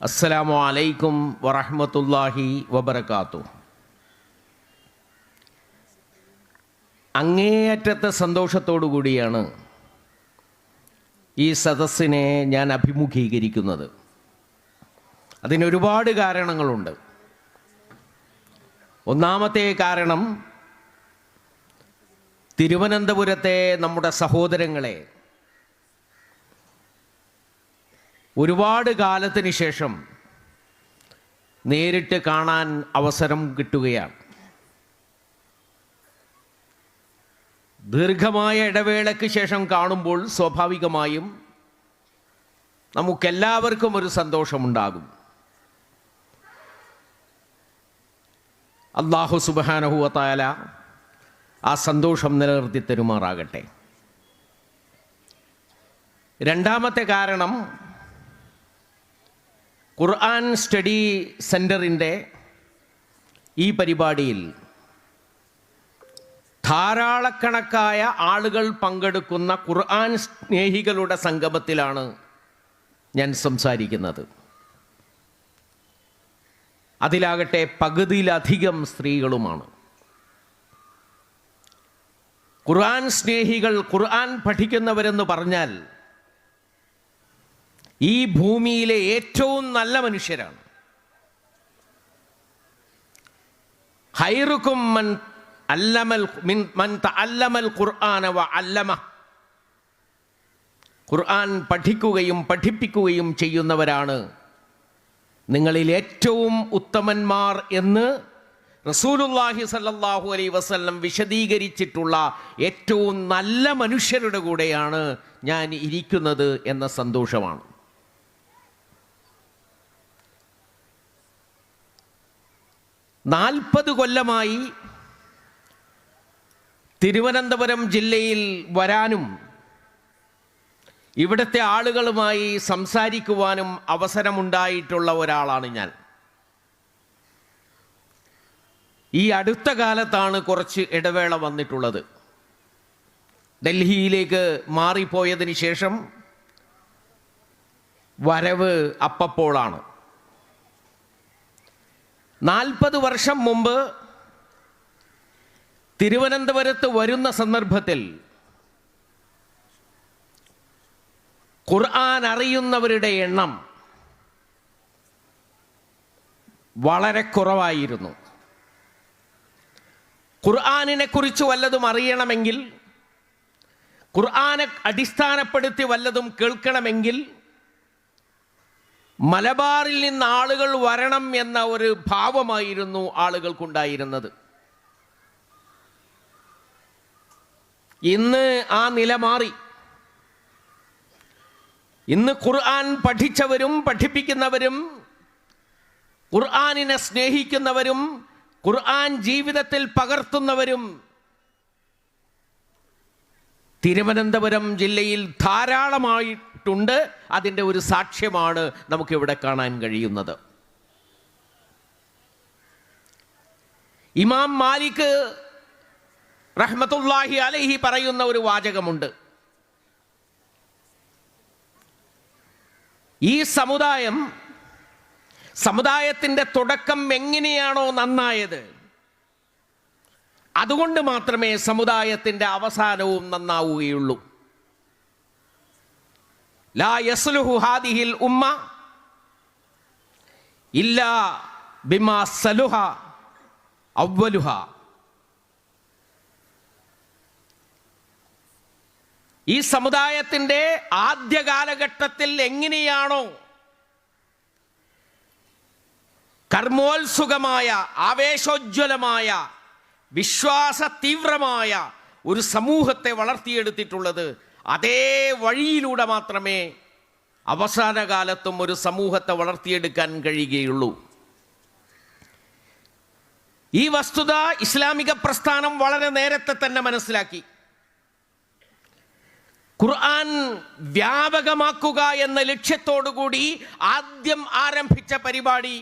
അസ്സലാമു അലൈക്കും വറഹ്മത്തുള്ളാഹി വബറകാതുഹു. അങ്ങേയറ്റത്തെ സന്തോഷത്തോടു കൂടിയാണ് ഈ സദസ്സിനെ ഞാൻ അഭിമുഖീകരിക്കുന്നത്. അതിനൊരുപാട് കാരണങ്ങളുണ്ട്. ഒന്നാമത്തെ കാരണം, തിരുവനന്തപുരത്തെ നമ്മുടെ സഹോദരങ്ങളെ ഒരുപാട് കാലത്തിന് ശേഷം നേരിട്ട് കാണാൻ അവസരം കിട്ടുകയാണ്. ദീർഘമായ ഇടവേളയ്ക്ക് ശേഷം കാണുമ്പോൾ സ്വാഭാവികമായും നമുക്കെല്ലാവർക്കും ഒരു സന്തോഷമുണ്ടാകും. അല്ലാഹു സുബ്ഹാനഹു വ തആല ആ സന്തോഷം നിലനിർത്തി തരുമാറാകട്ടെ. രണ്ടാമത്തെ കാരണം, ഖുർആൻ സ്റ്റഡി സെൻ്ററിൻ്റെ ഈ പരിപാടിയിൽ ധാരാളക്കണക്കായ ആളുകൾ പങ്കെടുക്കുന്ന ഖുർആൻ സ്നേഹികളുടെ സംഗമത്തിലാണ് ഞാൻ സംസാരിക്കുന്നത്. അതിലാകട്ടെ പകുതിയിലധികം സ്ത്രീകളുമാണ്. ഖുർആൻ സ്നേഹികൾ, ഖുർആൻ പഠിക്കുന്നവരെന്ന് പറഞ്ഞാൽ ഈ ഭൂമിയിലെ ഏറ്റവും നല്ല മനുഷ്യരാണ്. ഖൈറുക്കും മൻ തഅല്ലമൽ ഖുർആന വ അല്ലമഹ്. ഖുർആൻ പഠിക്കുകയും പഠിപ്പിക്കുകയും ചെയ്യുന്നവരാണ് നിങ്ങളിൽ ഏറ്റവും ഉത്തമന്മാർ എന്ന് റസൂലുള്ളാഹി സ്വല്ലല്ലാഹു അലൈഹി വസല്ലം വിശദീകരിച്ചിട്ടുള്ള ഏറ്റവും നല്ല മനുഷ്യരുടെ കൂടെയാണ് ഞാൻ ഇരിക്കുന്നത് എന്ന സന്തോഷമാണ്. 40 കൊല്ലമായി തിരുവനന്തപുരം ജില്ലയിൽ വരാനും ഇവിടുത്തെ ആളുകളുമായി സംസാരിക്കുവാനും അവസരമുണ്ടായിട്ടുള്ള ഒരാളാണ് ഞാൻ. ഈ അടുത്ത കാലത്താണ് കുറച്ച് ഇടവേള വന്നിട്ടുള്ളത്. ഡൽഹിയിലേക്ക് മാറിപ്പോയതിന് ശേഷം വരവ് അപ്പപ്പോളാണ്. 40 വർഷം മുമ്പ് തിരുവനന്തപുരത്ത് വരുന്ന സന്ദർഭത്തിൽ ഖുർആൻ അറിയുന്നവരുടെ എണ്ണം വളരെ കുറവായിരുന്നു. ഖുർആനിനെ കുറിച്ച് വല്ലതും അറിയണമെങ്കിൽ, ഖുർആനെ അടിസ്ഥാനപ്പെടുത്തി വല്ലതും കേൾക്കണമെങ്കിൽ മലബാറിൽ നിന്ന് ആളുകൾ വരണം എന്ന ഒരു ഭാവമായിരുന്നു ആളുകൾക്കുണ്ടായിരുന്നത്. ഇന്ന് ആ നില മാറി. ഇന്ന് ഖുർആൻ പഠിച്ചവരും പഠിപ്പിക്കുന്നവരും ഖുർആനിനെ സ്നേഹിക്കുന്നവരും ഖുർആൻ ജീവിതത്തിൽ പകർത്തുന്നവരും തിരുവനന്തപുരം ജില്ലയിൽ ധാരാളമായിട്ടുണ്ട്. അതിൻ്റെ ഒരു സാക്ഷ്യമാണ് നമുക്കിവിടെ കാണാൻ കഴിയുന്നത്. ഇമാം മാലിക് റഹ്മത്തുള്ളാഹി അലൈഹി പറയുന്ന ഒരു വാചകമുണ്ട്. ഈ സമുദായത്തിൻ്റെ തുടക്കം എങ്ങനെയാണോ നന്നായത്, അതുകൊണ്ട് മാത്രമേ സമുദായത്തിൻ്റെ അവസാനവും നന്നാവുകയുള്ളൂ. ലാ യസ്ലുഹു ഹാദിഹിൽ ഉമ്മ ഇല്ലാ ബിമാ സലുഹ അവ്വലുഹ. ഈ സമുദായത്തിൻ്റെ ആദ്യ കാലഘട്ടത്തിൽ എങ്ങനെയാണോ കർമ്മോത്സുകമായ, ആവേശോജ്വലമായ, വിശ്വാസ തീവ്രമായ ഒരു സമൂഹത്തെ വളർത്തിയെടുത്തിട്ടുള്ളത്, അതേ വഴിയിലൂടെ മാത്രമേ അവസാന കാലത്തും ഒരു സമൂഹത്തെ വളർത്തിയെടുക്കാൻ കഴിയുകയുള്ളൂ. ഈ വസ്തുത ഇസ്ലാമിക പ്രസ്ഥാനം വളരെ നേരത്തെ തന്നെ മനസ്സിലാക്കി. ഖുർആൻ വ്യാപകമാക്കുക എന്ന ലക്ഷ്യത്തോടുകൂടി ആദ്യം ആരംഭിച്ച പരിപാടി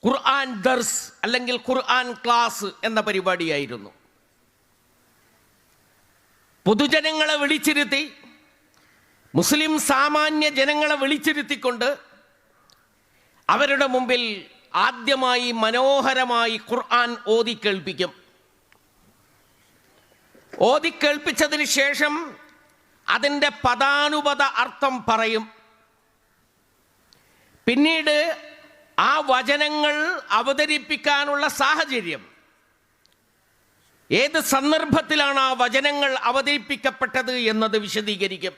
ഖുർആൻ ദർസ് അല്ലെങ്കിൽ ഖുർആൻ ക്ലാസ് എന്ന പരിപാടിയായിരുന്നു. പൊതുജനങ്ങളെ വിളിച്ചിരുത്തി, മുസ്ലിം സാമാന്യ ജനങ്ങളെ വിളിച്ചിരുത്തിക്കൊണ്ട് അവരുടെ മുമ്പിൽ ആദ്യമായി മനോഹരമായി ഖുർആൻ ഓതിക്കേൾപ്പിക്കും. ഓതിക്കേൾപ്പിച്ചതിന് ശേഷം അതിൻ്റെ പദാനുപത അർത്ഥം പറയും. പിന്നീട് ആ വചനങ്ങൾ അവതരിപ്പിക്കാനുള്ള സാഹചര്യം, ഏത് സന്ദർഭത്തിലാണ് ആ വചനങ്ങൾ അവതരിപ്പിക്കപ്പെട്ടത് എന്നത് വിശദീകരിക്കും.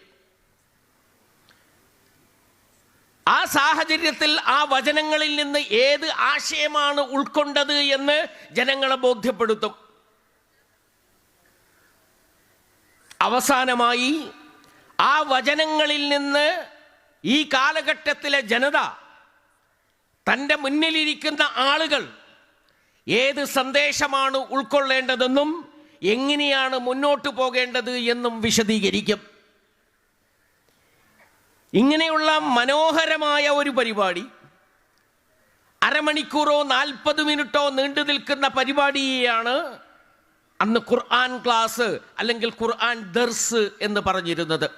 ആ സാഹചര്യത്തിൽ ആ വചനങ്ങളിൽ നിന്ന് ഏത് ആശയമാണ് ഉൾക്കൊണ്ടത് എന്ന് ജനങ്ങളെ ബോധ്യപ്പെടുത്തും. അവസാനമായി ആ വചനങ്ങളിൽ നിന്ന് ഈ കാലഘട്ടത്തിലെ ജനത, തൻ്റെ മുന്നിലിരിക്കുന്ന ആളുകൾ ഏത് സന്ദേശമാണ് ഉൾക്കൊള്ളേണ്ടതെന്നും എങ്ങനെയാണ് മുന്നോട്ട് പോകേണ്ടത് എന്നും വിശദീകരിക്കും. ഇങ്ങനെയുള്ള മനോഹരമായ ഒരു പരിപാടി, അരമണിക്കൂറോ 40 മിനിറ്റോ നീണ്ടു നിൽക്കുന്ന പരിപാടിയാണ് അന്ന് ഖുർആൻ ക്ലാസ് അല്ലെങ്കിൽ ഖുർആൻ ദർസ് എന്ന് പറഞ്ഞിരുന്നത്.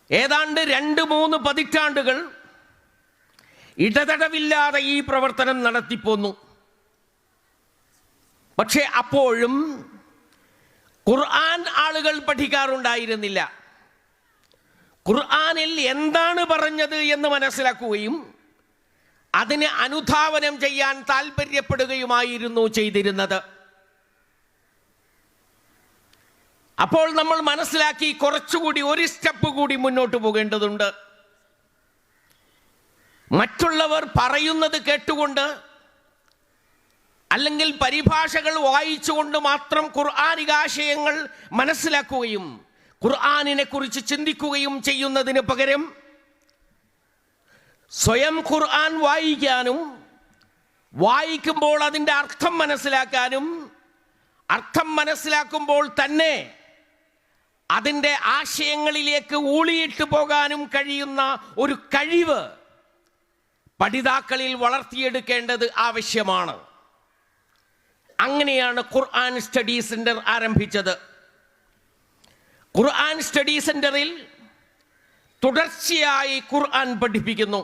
ഏതാണ്ട് 2-3 പതിറ്റാണ്ടുകൾ ഇടതടവില്ലാതെ ഈ പ്രവർത്തനം നടത്തിപ്പോന്നു. പക്ഷെ അപ്പോഴും ഖുർആൻ ആളുകൾ പഠിക്കാറുണ്ടായിരുന്നില്ല. ഖുർആനിൽ എന്താണ് പറഞ്ഞത് എന്ന് മനസ്സിലാക്കുകയും അതിനെ അനുധാവനം ചെയ്യാൻ താല്പര്യപ്പെടുകയുമായിരുന്നു ചെയ്തിരുന്നത്. അപ്പോൾ നമ്മൾ മനസ്സിലാക്കി കുറച്ചുകൂടി ഒരു സ്റ്റെപ്പ് കൂടി മുന്നോട്ട് പോകേണ്ടതുണ്ട്. മറ്റുള്ളവർ പറയുന്നത് കേട്ടുകൊണ്ട് അല്ലെങ്കിൽ പരിഭാഷകൾ വായിച്ചുകൊണ്ട് മാത്രം ഖുർആനികാശയങ്ങൾ മനസ്സിലാക്കുകയും ഖുർആനിനെ കുറിച്ച് ചിന്തിക്കുകയും ചെയ്യുന്നതിന് പകരം സ്വയം ഖുർആൻ വായിക്കാനും വായിക്കുമ്പോൾ അതിൻ്റെ അർത്ഥം മനസ്സിലാക്കാനും അർത്ഥം മനസ്സിലാക്കുമ്പോൾ തന്നെ അതിൻ്റെ ആശയങ്ങളിലേക്ക് ഊളിയിട്ട് പോകാനും കഴിയുന്ന ഒരു കഴിവ് പഠിതാക്കളിൽ വളർത്തിയെടുക്കേണ്ടത് ആവശ്യമാണ്. അങ്ങനെയാണ് ഖുർആൻ സ്റ്റഡി സെന്റർ ആരംഭിച്ചത്. ഖുർആൻ സ്റ്റഡി സെന്ററിൽ തുടർച്ചയായി ഖുർആൻ പഠിപ്പിക്കുന്നു,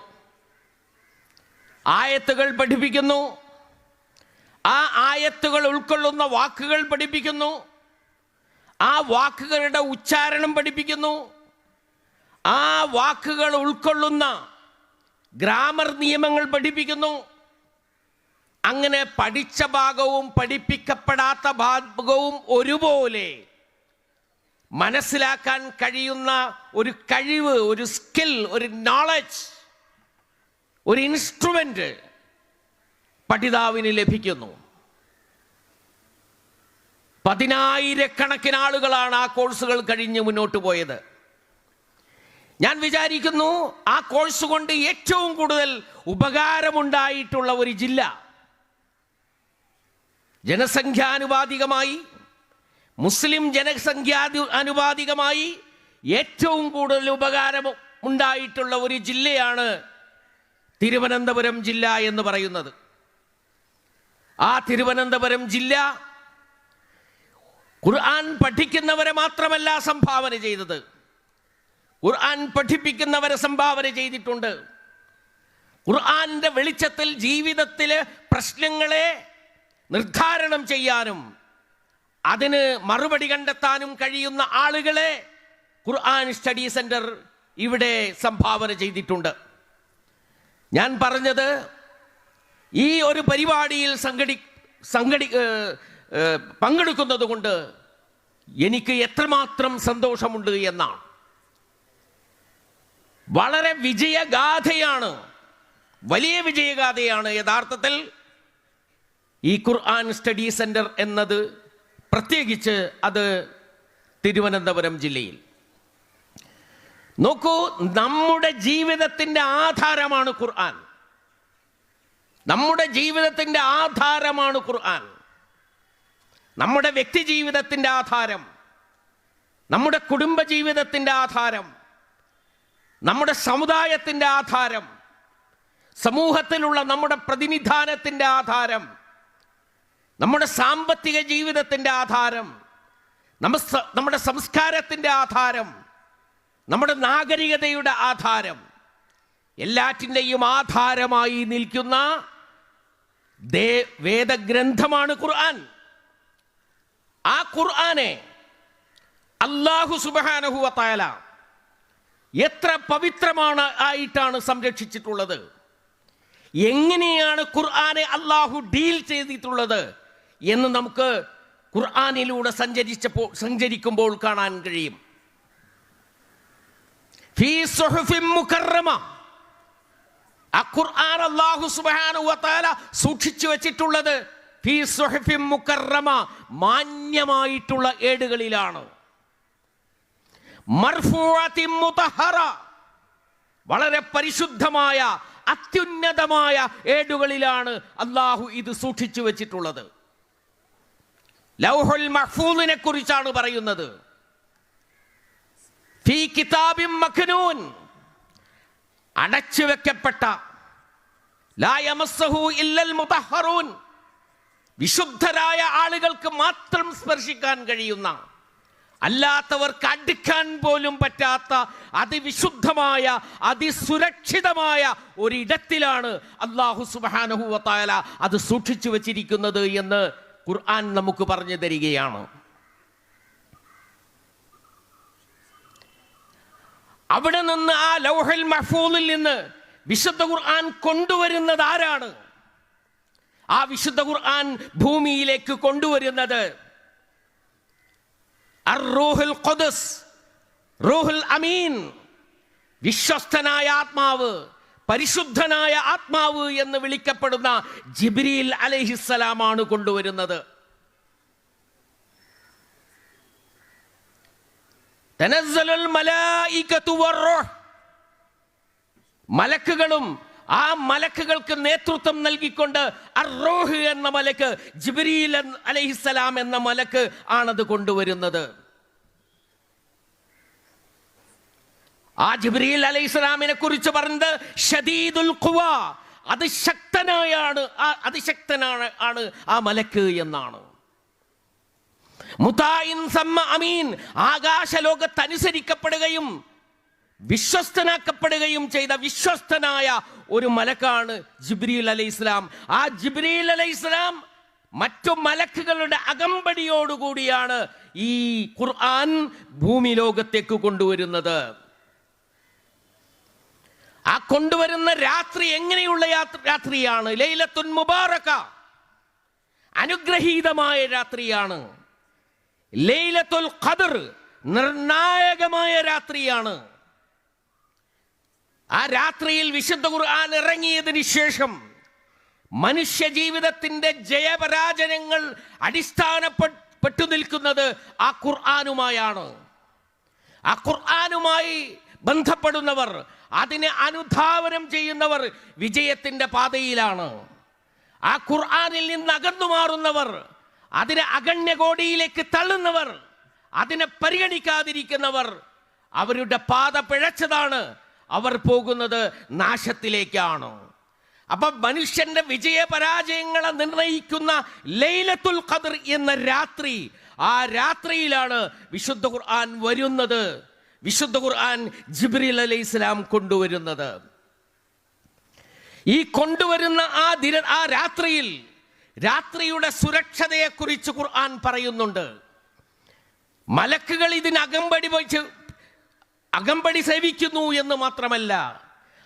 ആയത്തുകൾ പഠിപ്പിക്കുന്നു, ആ ആയത്തുകൾ ഉൾക്കൊള്ളുന്ന വാക്കുകൾ പഠിപ്പിക്കുന്നു, ആ വാക്കുകളുടെ ഉച്ചാരണം പഠിപ്പിക്കുന്നു, ആ വാക്കുകൾ ഉൾക്കൊള്ളുന്ന ഗ്രാമർ നിയമങ്ങൾ പഠിപ്പിക്കുന്നു. അങ്ങനെ പഠിച്ച ഭാഗവും പഠിപ്പിക്കപ്പെടാത്ത ഭാഗവും ഒരുപോലെ മനസ്സിലാക്കാൻ കഴിയുന്ന ഒരു കഴിവ്, ഒരു സ്കിൽ, ഒരു നോളജ്, ഒരു ഇൻസ്ട്രുമെന്റ് പഠിതാവിന് ലഭിക്കുന്നു. 10,000-കണക്കിന് ആളുകളാണ് ആ കോഴ്സുകൾ കഴിഞ്ഞ് മുന്നോട്ട് പോയത്. ഞാൻ വിചാരിക്കുന്നു ആ കോഴ്സ് കൊണ്ട് ഏറ്റവും കൂടുതൽ ഉപകാരമുണ്ടായിട്ടുള്ള ഒരു ജില്ല, ജനസംഖ്യാനുപാതികമായി മുസ്ലിം ജനസംഖ്യാനുപാതികമായി ഏറ്റവും കൂടുതൽ ഉപകാരം ഉണ്ടായിട്ടുള്ള ഒരു ജില്ലയാണ് തിരുവനന്തപുരം ജില്ല എന്ന് പറയുന്നത്. ആ തിരുവനന്തപുരം ജില്ല ഖുർആൻ പഠിക്കുന്നവരെ മാത്രമല്ല സംഭാവന ചെയ്തത്, ഖുർആൻ പഠിപ്പിക്കുന്നവരെ സംഭാവന ചെയ്തിട്ടുണ്ട്. ഖുർആനിന്റെ വെളിച്ചത്തിൽ ജീവിതത്തിലെ പ്രശ്നങ്ങളെ നിർദ്ധാരണം ചെയ്യാനും അതിന് മറുപടി കണ്ടെത്താനും കഴിയുന്ന ആളുകളെ ഖുർആൻ സ്റ്റഡി സെന്റർ ഇവിടെ സംഭാവന ചെയ്തിട്ടുണ്ട്. ഞാൻ പറഞ്ഞത് ഈ ഒരു പരിപാടിയിൽ പങ്കെടുക്കുന്നത് കൊണ്ട് എനിക്ക് എത്രമാത്രം സന്തോഷമുണ്ട് എന്നാണ്. വളരെ വിജയഗാഥയാണ്, വലിയ വിജയഗാഥയാണ് യഥാർത്ഥത്തിൽ ഈ ഖുർആൻ സ്റ്റഡി സെന്റർ എന്നത്, പ്രത്യേകിച്ച് അത് തിരുവനന്തപുരം ജില്ലയിൽ. നോക്കൂ, നമ്മുടെ ജീവിതത്തിൻ്റെ ആധാരമാണ് ഖുർആൻ. നമ്മുടെ ജീവിതത്തിൻ്റെ ആധാരമാണ് ഖുർആൻ. നമ്മുടെ വ്യക്തി ജീവിതത്തിൻ്റെ ആധാരം, നമ്മുടെ കുടുംബ ജീവിതത്തിൻ്റെ ആധാരം, നമ്മുടെ സമുദായത്തിൻ്റെ ആധാരം, സമൂഹത്തിലുള്ള നമ്മുടെ പ്രതിനിധാനത്തിൻ്റെ ആധാരം, നമ്മുടെ സാമ്പത്തിക ജീവിതത്തിൻ്റെ ആധാരം, നമ്മുടെ സംസ്കാരത്തിൻ്റെ ആധാരം, നമ്മുടെ നാഗരികതയുടെ ആധാരം, എല്ലാറ്റിൻ്റെയും ആധാരമായി നിൽക്കുന്ന വേദഗ്രന്ഥമാണ് ഖുർആൻ. ആ ഖുർആനെ അല്ലാഹു സുബ്ഹാനഹു വ തആല എത്ര പവിത്രമാണ് ആയിട്ടാണ് സംരക്ഷിച്ചിട്ടുള്ളത്. എങ്ങനെയാണ് ഖുർആനെ അല്ലാഹു ഡീൽ ചെയ്തിട്ടുള്ളത് എന്ന് നമുക്ക് ഖുർആനിലൂടെ സഞ്ചരിക്കുമ്പോൾ കാണാൻ കഴിയും. ഫീ സുഹുഫിൻ മുകറമ, ആ ഖുർആൻ അല്ലാഹു സുബ്ഹാനഹു വ തആല സൂക്ഷിച്ചു വെച്ചിട്ടുള്ളത് ഫീ സുഹുഫിൻ മുകറമ, മാന്യമായിട്ടുള്ള ഏടുകളിലാണ്. മർഫൂഅത്തിൻ മുതഹറ, വളരെ പരിശുദ്ധമായ അത്യുന്നതമായ ഏടുകളിലാണ് അല്ലാഹു ഇത് സൂക്ഷിച്ചു വെച്ചിട്ടുള്ളത്. ലൗഹുൽ മഹ്ഫൂദിനെ കുറിച്ചാണ് പറയുന്നത്. ഫീ കിതാബിൻ മക്നൂൻ, അടച്ചു വെക്കപ്പെട്ട, ലാ യമസ്സഹു ഇല്ലൽ മുതഹ്ഹറൂൻ, വിശുദ്ധരായ ആളുകൾക്ക് മാത്രം സ്പർശിക്കാൻ കഴിയുന്ന, അല്ലാത്തവർക്ക് അടുക്കാൻ പോലും പറ്റാത്ത അതിവിശുദ്ധമായ അതിസുരക്ഷിതമായ ഒരിടത്തിലാണ് അല്ലാഹു സുബ്ഹാനഹു വ തആല അത് സൂക്ഷിച്ചു വച്ചിരിക്കുന്നത് എന്ന് ഖുർആൻ നമുക്ക് പറഞ്ഞു തരികയാണ്. അവിടെ നിന്ന് ആ ലൗഹുൽ മഹ്ഫൂദിൽ നിന്ന് വിശുദ്ധ ഖുർആൻ കൊണ്ടുവരുന്നത് ആരാണ്? ആ വിശുദ്ധ ഖുർആൻ ഭൂമിയിലേക്ക് കൊണ്ടുവരുന്നത് അർ-റൂഹുൽ ഖുദ്സ്, റൂഹുൽ അമീൻ, വിശ്വസ്തനായ ആത്മാവ്, പരിശുദ്ധനായ ആത്മാവ് എന്ന് വിളിക്കപ്പെടുന്ന ജിബ്രീൽ അലൈഹിസ്സലാമാണ് കൊണ്ടുവരുന്നത്. തനസ്സലുൽ മലായികതു വർ-റൂഹ്, മലക്കുകളും ആ മലക്കുകൾക്ക് നേതൃത്വം നൽകിക്കൊണ്ട് അർ-റൂഹ് എന്ന മലക്ക്, ജിബ്രീൽ അലൈഹിസ്സലാം എന്ന മലക്ക് ആണത് കൊണ്ടുവരുന്നത്. ആ ജിബ്രീൽ അലൈഹിസ്സലാമിനെ കുറിച്ച് പറഞ്ഞത് ഷദീദുൽ ഖുവാ, അതിശക്തനാണ് ആ മലക്ക് എന്നാണ്. മുതാഇൻ സമ്മ അമീൻ, ആകാശലോകത്ത് അനുസരിക്കപ്പെടുകയും വിശ്വസ്തനാക്കപ്പെടുകയും ചെയ്ത വിശ്വസ്തനായ ഒരു മലക്കാണ് ജിബ്രീൽ അലൈഹിസ്സലാം. ആ ജിബ്രീൽ അലൈഹിസ്സലാം മറ്റു മലക്കുകളുടെ അകമ്പടിയോടുകൂടിയാണ് ഈ ഖുർആൻ ഭൂമി ലോകത്തേക്ക് കൊണ്ടുവരുന്നത്. ആ കൊണ്ടുവരുന്ന രാത്രി എങ്ങനെയുള്ള രാത്രിയാണ്? ലൈലത്തുൻ മുബാറക, അനുഗ്രഹീതമായ രാത്രിയാണ്. ലൈലത്തുൽ ഖദ്ർ, നിർണായകമായ രാത്രിയാണ്. ആ രാത്രിയിൽ വിശുദ്ധ ഖുർആൻ ഇറങ്ങിയതിന് ശേഷം മനുഷ്യ ജീവിതത്തിന്റെ ജയപരാജയങ്ങൾ അടിസ്ഥാനപ്പെട്ടു നിൽക്കുന്നത് ആ ഖുർആനുമായാണ്. ആ ഖുർആനുമായി ബന്ധപ്പെടുന്നവർ, അതിനെ അനുധാവനം ചെയ്യുന്നവർ വിജയത്തിന്റെ പാതയിലാണ്. ആ ഖുർആനിൽ നിന്ന് അകന്നു മാറുന്നവർ, അതിനെ അഗണ്യകോടിയിലേക്ക് തള്ളുന്നവർ, അതിനെ പരിഗണിക്കാതിരിക്കുന്നവർ, അവരുടെ പാത പിഴച്ചതാണ്. അവർ പോകുന്നത് നാശത്തിലേക്കാണ്. അപ്പൊ മനുഷ്യന്റെ വിജയപരാജയങ്ങളെ നിർണയിക്കുന്ന ലൈലത്തുൽ ഖദ്ർ എന്ന രാത്രി, ആ രാത്രിയിലാണ് വിശുദ്ധ ഖുർആൻ വരുന്നത്. വിശുദ്ധ ഖുർആൻ ജിബ്രീൽ അലൈഹിസ്സലാം കൊണ്ടുവരുന്നത്. ഈ കൊണ്ടുവരുന്ന ആ രാത്രിയിൽ, രാത്രിയുടെ സുരക്ഷതയെക്കുറിച്ച് ഖുർആൻ പറയുന്നുണ്ട്. മലക്കുകൾ ഇതിന് അകമ്പടി സേവിക്കുന്നു എന്ന് മാത്രമല്ല,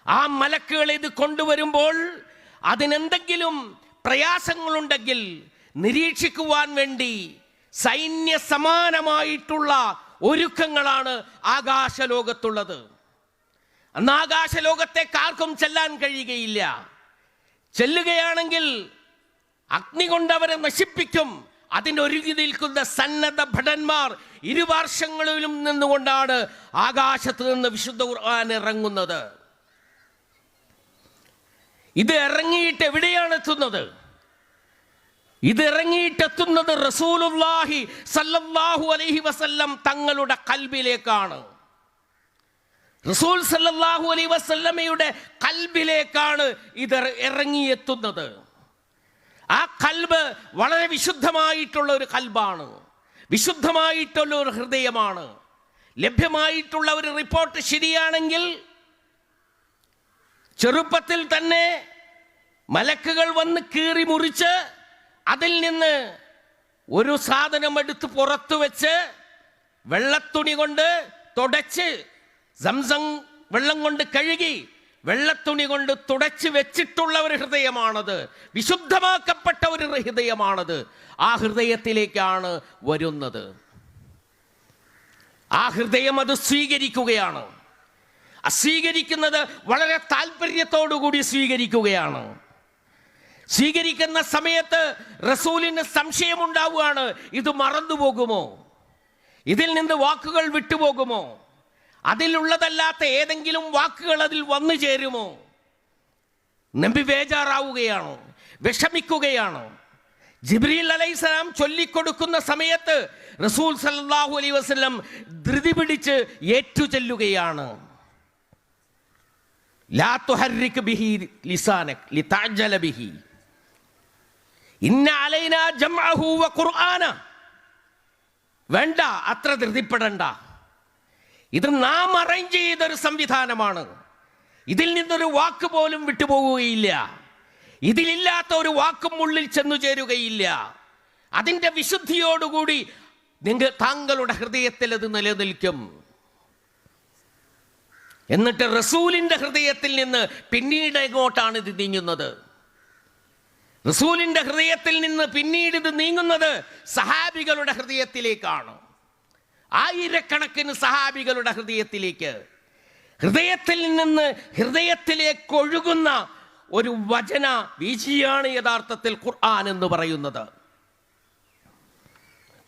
ആ മലക്കുകൾ ഇത് കൊണ്ടുവരുമ്പോൾ അതിനെന്തെങ്കിലും പ്രയാസങ്ങളുണ്ടെങ്കിൽ നിരീക്ഷിക്കുവാൻ വേണ്ടി സൈന്യ സമാനമായിട്ടുള്ള ഒരുക്കങ്ങളാണ് ആകാശലോകത്തുള്ളത്. അന്ന് ആകാശലോകത്തേക്ക് ആർക്കും ചെല്ലാൻ കഴിയുകയില്ല. ചെല്ലുകയാണെങ്കിൽ അഗ്നി കൊണ്ട് അവരെ നശിപ്പിക്കും. അതിനൊരുങ്ങി നിൽക്കുന്ന സന്നദ്ധ ഭടന്മാർ ഇരുപാർശ്വങ്ങളിലും നിന്നുകൊണ്ടാണ് ആകാശത്ത് നിന്ന് വിശുദ്ധ ഖുർആൻ ഇറങ്ങുന്നത്. ഇത് ഇറങ്ങിയിട്ട് എവിടെയാണ് എത്തുന്നത്? ഇത് ഇറങ്ങിയിട്ടെത്തുന്നത് റസൂലുള്ളാഹി സല്ലല്ലാഹു അലൈഹി വസല്ലം തങ്ങളുടെ ഖൽബിലേക്കാണ്. റസൂൽ സല്ലല്ലാഹു അലൈഹി വസല്ലമയുടെ ഖൽബിലേക്കാണ് ഇത് ഇറങ്ങിയെത്തുന്നത്. ആ ഖൽബ് വളരെ വിശുദ്ധമായിട്ടുള്ള ഒരു ഖൽബാണ്, വിശുദ്ധമായിട്ടുള്ള ഒരു ഹൃദയമാണ്. ലഭ്യമായിട്ടുള്ള ഒരു റിപ്പോർട്ട് ശരിയാണെങ്കിൽ ചെറുപ്പത്തിൽ തന്നെ മലക്കുകൾ വന്ന് കീറി മുറിച്ച് അതിൽ നിന്ന് ഒരു സാധനം എടുത്ത് പുറത്തു വെച്ച് വെള്ളത്തുണി കൊണ്ട് തുടച്ച് സംസം വെള്ളം കൊണ്ട് കഴുകി വെള്ളത്തുണി കൊണ്ട് തുടച്ച് വെച്ചിട്ടുള്ള ഒരു ഹൃദയമാണത്. വിശുദ്ധമാക്കപ്പെട്ട ഒരു ഹൃദയമാണത്. ആ ഹൃദയത്തിലേക്കാണ് വരുന്നത്. ആ ഹൃദയം അത് സ്വീകരിക്കുകയാണ്. സ്വീകരിക്കുന്നത് വളരെ താല്പര്യത്തോടുകൂടി സ്വീകരിക്കുകയാണ്. സ്വീകരിക്കുന്ന സമയത്ത് റസൂലിന് സംശയമുണ്ടാവുകയാണ്, ഇത് മറന്നുപോകുമോ, ഇതിൽ നിന്ന് വാക്കുകൾ വിട്ടുപോകുമോ, അതിലുള്ളതല്ലാത്ത ഏതെങ്കിലും വാക്കുകൾ അതിൽ വന്നു ചേരുമോ? നബി ബേജാറാവുകയാണോ, വിഷമിക്കുകയാണോ? ജിബ്രീൽ അലൈഹിസ്സലാം ചൊല്ലിക്കൊടുക്കുന്ന സമയത്ത് റസൂൽ സല്ലല്ലാഹു അലൈഹി വസല്ലം ധൃതി പിടിച്ച് ഏറ്റുചൊല്ലുകയാണ്. ലാ തുഹർരിക് ബിഹി ലിസാനക ലിതഅജല ബിഹി ഇന്ന അലൈനാ ജംഅഹു വ ഖുർആന. വേണ്ട, അത്ര ധൃതിപ്പെടണ്ട. ഇത് നാം അറേഞ്ച് ചെയ്തൊരു സംവിധാനമാണ്. ഇതിൽ നിന്നൊരു വാക്ക് പോലും വിട്ടുപോവുകയില്ല. ഇതിലില്ലാത്ത ഒരു വാക്കും ഉള്ളിൽ ചെന്നു ചേരുകയില്ല. അതിൻ്റെ വിശുദ്ധിയോടുകൂടി താങ്കളുടെ ഹൃദയത്തിൽ അത് നിലനിൽക്കും. എന്നിട്ട് റസൂലിന്റെ ഹൃദയത്തിൽ നിന്ന് പിന്നീട് എങ്ങോട്ടാണ് ഇത് നീങ്ങുന്നത്? റസൂലിന്റെ ഹൃദയത്തിൽ നിന്ന് പിന്നീട് ഇത് നീങ്ങുന്നത് സഹാബികളുടെ ഹൃദയത്തിലേക്കാണ്. ആയിരക്കണക്കിന് സഹാബികളുടെ ഹൃദയത്തിലേക്ക്, ഹൃദയത്തിൽ നിന്ന് ഹൃദയത്തിലേക്ക് ഒഴുകുന്ന ഒരു വചന വീചിയാണ് യഥാർത്ഥത്തിൽ ഖുർആൻ എന്ന് പറയുന്നത്.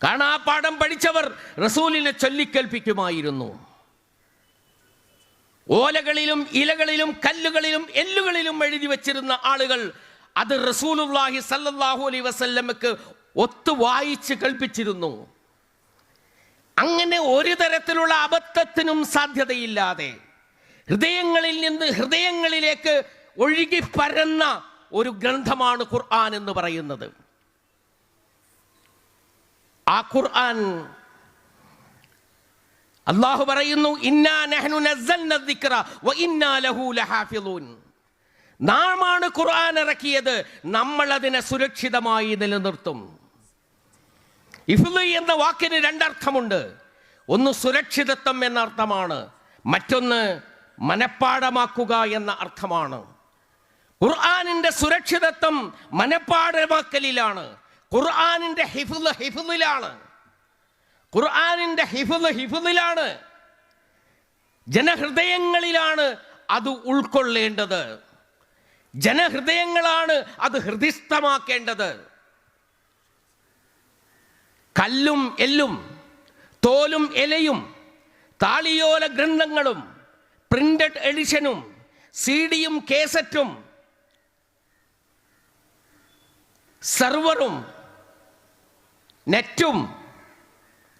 കാരണം ആ പാഠം പഠിച്ചവർ റസൂലിനെ ചൊല്ലിക്കേൽപ്പിക്കുമായിരുന്നു. ഓലകളിലും ഇലകളിലും കല്ലുകളിലും എല്ലുകളിലും എഴുതി വെച്ചിരുന്ന ആളുകൾ അത് റസൂലുള്ളാഹി സല്ലല്ലാഹു അലൈഹി വസല്ലമക്ക് ഒത്തു വായിച്ച് കേൾപ്പിച്ചിരുന്നു. അങ്ങനെ ഒരു തരത്തിലുള്ള അബദ്ധത്തിനും സാധ്യതയില്ലാതെ ഹൃദയങ്ങളിൽ നിന്ന് ഹൃദയങ്ങളിലേക്ക് ഒഴുകി പരന്ന ഒരു ഗ്രന്ഥമാണ് ഖുർആൻ എന്ന് പറയുന്നത്. ആ ഖുർആൻ അല്ലാഹു പറയുന്നു, ഇന്നാ നഹ്നു നസ്സൽന ദിക്റ വ ഇന്നാ ലഹു ലഹാഫിളൂൻ. നാമാണ് ഖുർആൻ ഇറക്കിയത്, നമ്മൾ അതിനെ സുരക്ഷിതമായി നിലനിർത്തും. ഇഫ്ള് എന്ന വാക്കിന് രണ്ടർത്ഥമുണ്ട്. ഒന്ന് സുരക്ഷിതത്വം എന്ന അർത്ഥമാണ്, മറ്റൊന്ന് മനപ്പാഠമാക്കുക എന്ന അർത്ഥമാണ്. ഖുർആനിന്റെ സുരക്ഷിതത്വം മനപ്പാഠമാക്കലിലാണ്. ഖുർആനിന്റെ ഹിഫ്ളിലാണ്. ഖുർആനിന്റെ ഹിഫ്ളിലാണ്. ജനഹൃദയങ്ങളിലാണ് അത് ഉൾക്കൊള്ളേണ്ടത്. ജനഹൃദയങ്ങളാണ് അത് ഹൃദിസ്ഥമാക്കേണ്ടത്. കല്ലും എല്ലും തോലും ഇലയും താളിയോല ഗ്രന്ഥങ്ങളും പ്രിന്റഡ് എഡിഷനും സിഡിയും കേസറ്റും സെർവറും നെറ്റും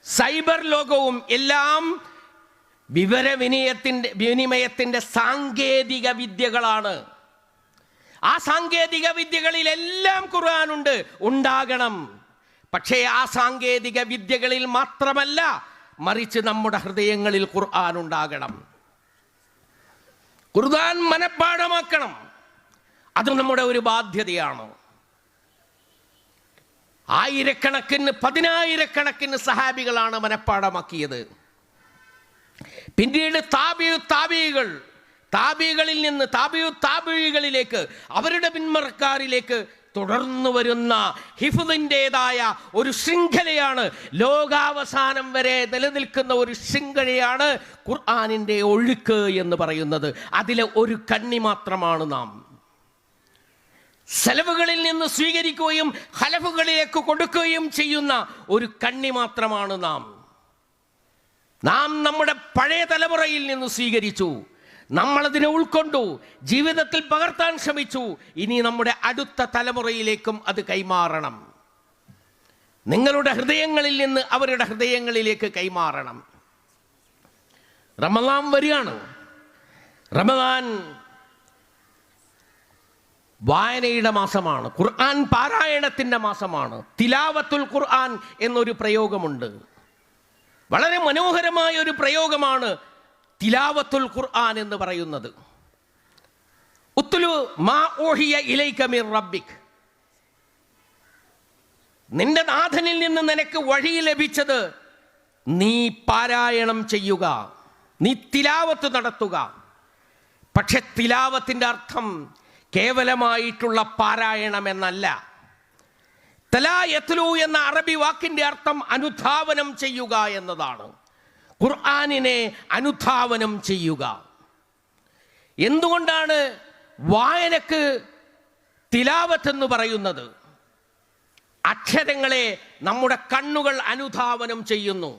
സൈബർ ലോകവും എല്ലാം വിനിമയത്തിന്റെ സാങ്കേതിക വിദ്യകളാണ്. ആ സാങ്കേതിക വിദ്യകളിലെല്ലാം ഖുർആനുണ്ട്, ഉണ്ടാകണം. പക്ഷേ ആ സാങ്കേതിക വിദ്യകളിൽ മാത്രമല്ല, മറിച്ച് നമ്മുടെ ഹൃദയങ്ങളിൽ ഖുർആൻ ഉണ്ടാകണം. ഖുർആൻ മനപ്പാഠമാക്കണം. അത് നമ്മുടെ ഒരു ബാധ്യതയാണ്. ആയിരക്കണക്കിന് പതിനായിരക്കണക്കിന് സഹാബികളാണ് മനപ്പാഠമാക്കിയത്. പിന്നീട് താബികളിൽ നിന്ന് താബികളിലേക്ക് അവരുടെ പിന്മറക്കാരിലേക്ക് തുടർന്നു വരുന്ന ഹിഫ്ളിൻ്റെതായ ഒരു ശൃംഖലയാണ്, ലോകാവസാനം വരെ നിലനിൽക്കുന്ന ഒരു ശൃംഖലയാണ് ഖുർആനിൻ്റെ ഒഴുക്ക് എന്ന് പറയുന്നത്. അതിലെ ഒരു കണ്ണി മാത്രമാണ് നാം. സലഫുകളിൽ നിന്ന് സ്വീകരിക്കുകയും ഖലഫുകളിലേക്ക് കൊടുക്കുകയും ചെയ്യുന്ന ഒരു കണ്ണി മാത്രമാണ് നാം. നമ്മുടെ പഴയ തലമുറയിൽ നിന്ന് സ്വീകരിച്ചു, നമ്മളതിനെ ഉൾക്കൊണ്ടു, ജീവിതത്തിൽ പകർത്താൻ ശ്രമിച്ചു. ഇനി നമ്മുടെ അടുത്ത തലമുറയിലേക്കും അത് കൈമാറണം. നിങ്ങളുടെ ഹൃദയങ്ങളിൽ നിന്ന് അവരുടെ ഹൃദയങ്ങളിലേക്ക് കൈമാറണം. റമദാൻ വരികയാണ്. റമദാൻ വായനയുടെ മാസമാണ്. ഖുർആൻ പാരായണത്തിൻ്റെ മാസമാണ്. തിലാവത്തുൽ ഖുർആൻ എന്നൊരു പ്രയോഗമുണ്ട്. വളരെ മനോഹരമായ ഒരു പ്രയോഗമാണ് തിലാവത്തുൽ ഖുർആൻ എന്ന് പറയുന്നത്. ഉത്ലു മാ ഊഹിയ ഇലൈക മിർ റബ്ബിക്, നിന്റെ നാഥനിൽ നിന്ന് നിനക്ക് വഴി ലഭിച്ചത് നീ പാരായണം ചെയ്യുക, നീ തിലാവത്ത് നടത്തുക. പക്ഷെ തിലാവത്തിൻ്റെ അർത്ഥം കേവലമായിട്ടുള്ള പാരായണം എന്നല്ല. തലാ യത്ലു എന്ന അറബി വാക്കിൻ്റെ അർത്ഥം അനുധാവനം ചെയ്യുക എന്നതാണ്. ഖുർആനിനെ അനുധാവനം ചെയ്യുക. എന്തുകൊണ്ടാണ് വായനക്ക് തിലാവത്ത് എന്ന് പറയുന്നത്? അക്ഷരങ്ങളെ നമ്മുടെ കണ്ണുകൾ അനുധാവനം ചെയ്യുന്നു.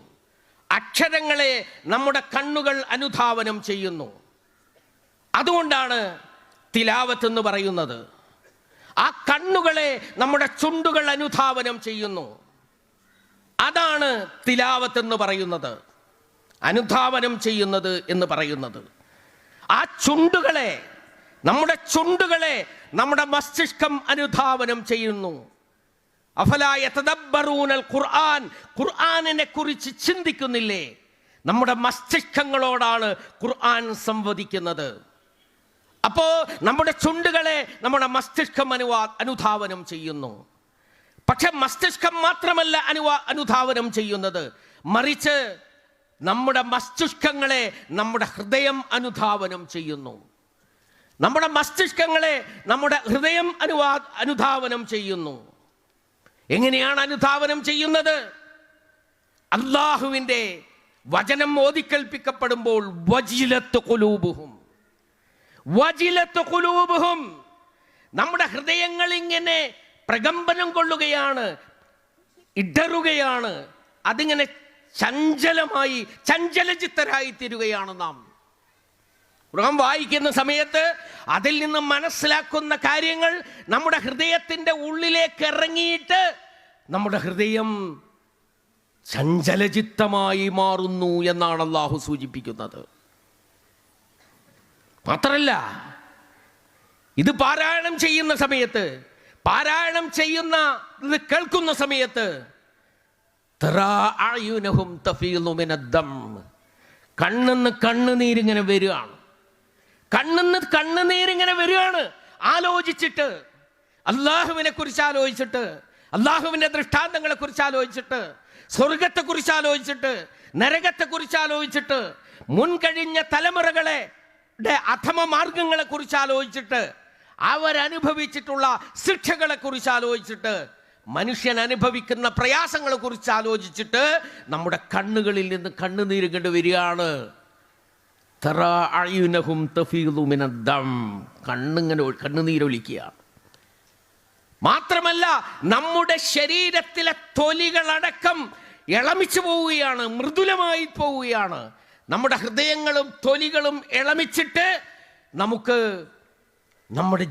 അക്ഷരങ്ങളെ നമ്മുടെ കണ്ണുകൾ അനുധാവനം ചെയ്യുന്നു. അതുകൊണ്ടാണ് തിലാവത്ത് എന്ന് പറയുന്നത്. ആ കണ്ണുകളെ നമ്മുടെ ചുണ്ടുകൾ അനുധാവനം ചെയ്യുന്നു. അതാണ് തിലാവത്ത് എന്ന് പറയുന്നത്, അനുധാവനം ചെയ്യുന്നത് എന്ന് പറയുന്നത്. ആ ചുണ്ടുകളെ, നമ്മുടെ ചുണ്ടുകളെ നമ്മുടെ മസ്തിഷ്കം അനുധാവനം ചെയ്യുന്നു. അഫലാ യതദബ്ബറൂനൽ ഖുർആൻ, ഖുർആനിനെ കുറിച്ച് ചിന്തിക്കുന്നില്ലേ? നമ്മുടെ മസ്തിഷ്കങ്ങളോടാണ് ഖുർആൻ സംവദിക്കുന്നത്. അപ്പോ നമ്മുടെ ചുണ്ടുകളെ നമ്മുടെ മസ്തിഷ്കം അനുധാവനം ചെയ്യുന്നു. പക്ഷെ മസ്തിഷ്കം മാത്രമല്ല അനുധാവനം ചെയ്യുന്നത്, മറിച്ച് നമ്മുടെ മസ്തിഷ്കങ്ങളെ നമ്മുടെ ഹൃദയം അനുധാവനം ചെയ്യുന്നു. നമ്മുടെ മസ്തിഷ്കങ്ങളെ നമ്മുടെ ഹൃദയം അനുധാവനം ചെയ്യുന്നു. എങ്ങനെയാണ് അനുധാവനം ചെയ്യുന്നത്? അല്ലാഹുവിൻ്റെ വചനം ഓതിക്കൽപ്പിക്കപ്പെടുമ്പോൾ വജിലത്ത് ഖുലൂബുഹും, വജിലത്ത് ഖുലൂബുഹും, നമ്മുടെ ഹൃദയങ്ങൾ ഇങ്ങനെ പ്രകമ്പനം കൊള്ളുകയാണ്, ഇടറുകയാണ്, അതിങ്ങനെ ചഞ്ചലമായി ചഞ്ചലചിത്തരായി തീരുകയാണ് നാം. ഖുർആൻ വായിക്കുന്ന സമയത്ത് അതിൽ നിന്ന് മനസ്സിലാക്കുന്ന കാര്യങ്ങൾ നമ്മുടെ ഹൃദയത്തിൻ്റെ ഉള്ളിലേക്ക് ഇറങ്ങിയിട്ട് നമ്മുടെ ഹൃദയം ചഞ്ചലചിത്തമായി മാറുന്നു എന്നാണ് അല്ലാഹു സൂചിപ്പിക്കുന്നത്. മാത്രമല്ല, ഇത് പാരായണം ചെയ്യുന്ന സമയത്ത്, പാരായണം ചെയ്യുന്ന ഇത് കേൾക്കുന്ന സമയത്ത് കണ്ണിന്ന് കണ്ണുനീരിങ്ങനെ വരികയാണ്, കണ്ണിന്ന് കണ്ണുനീരിങ്ങനെ വരികയാണ്. ആലോചിച്ചിട്ട്, അള്ളാഹുവിനെ കുറിച്ച് ആലോചിച്ചിട്ട്, അള്ളാഹുവിൻ്റെ ദൃഷ്ടാന്തങ്ങളെ കുറിച്ച് ആലോചിച്ചിട്ട്, സ്വർഗത്തെക്കുറിച്ച് ആലോചിച്ചിട്ട്, നരകത്തെക്കുറിച്ച് ആലോചിച്ചിട്ട്, മുൻകഴിഞ്ഞ തലമുറകളെ അധമ മാർഗങ്ങളെ കുറിച്ച് ആലോചിച്ചിട്ട്, അവരനുഭവിച്ചിട്ടുള്ള ശിക്ഷകളെ കുറിച്ച് ആലോചിച്ചിട്ട്, മനുഷ്യൻ അനുഭവിക്കുന്ന പ്രയാസങ്ങളെ കുറിച്ച് ആലോചിച്ചിട്ട് നമ്മുടെ കണ്ണുകളിൽ നിന്ന് കണ്ണുനീര് കണ്ടു വരികയാണ്. കണ്ണുനീരൊലിക്കുകയാണ്. മാത്രമല്ല, നമ്മുടെ ശരീരത്തിലെ തൊലികളടക്കം ഇളമിച്ചു പോവുകയാണ്, മൃദുലമായി പോവുകയാണ്. നമ്മുടെ ഹൃദയങ്ങളും തൊലികളും ഇളമിച്ചിട്ട് നമുക്ക് നമ്മുടെ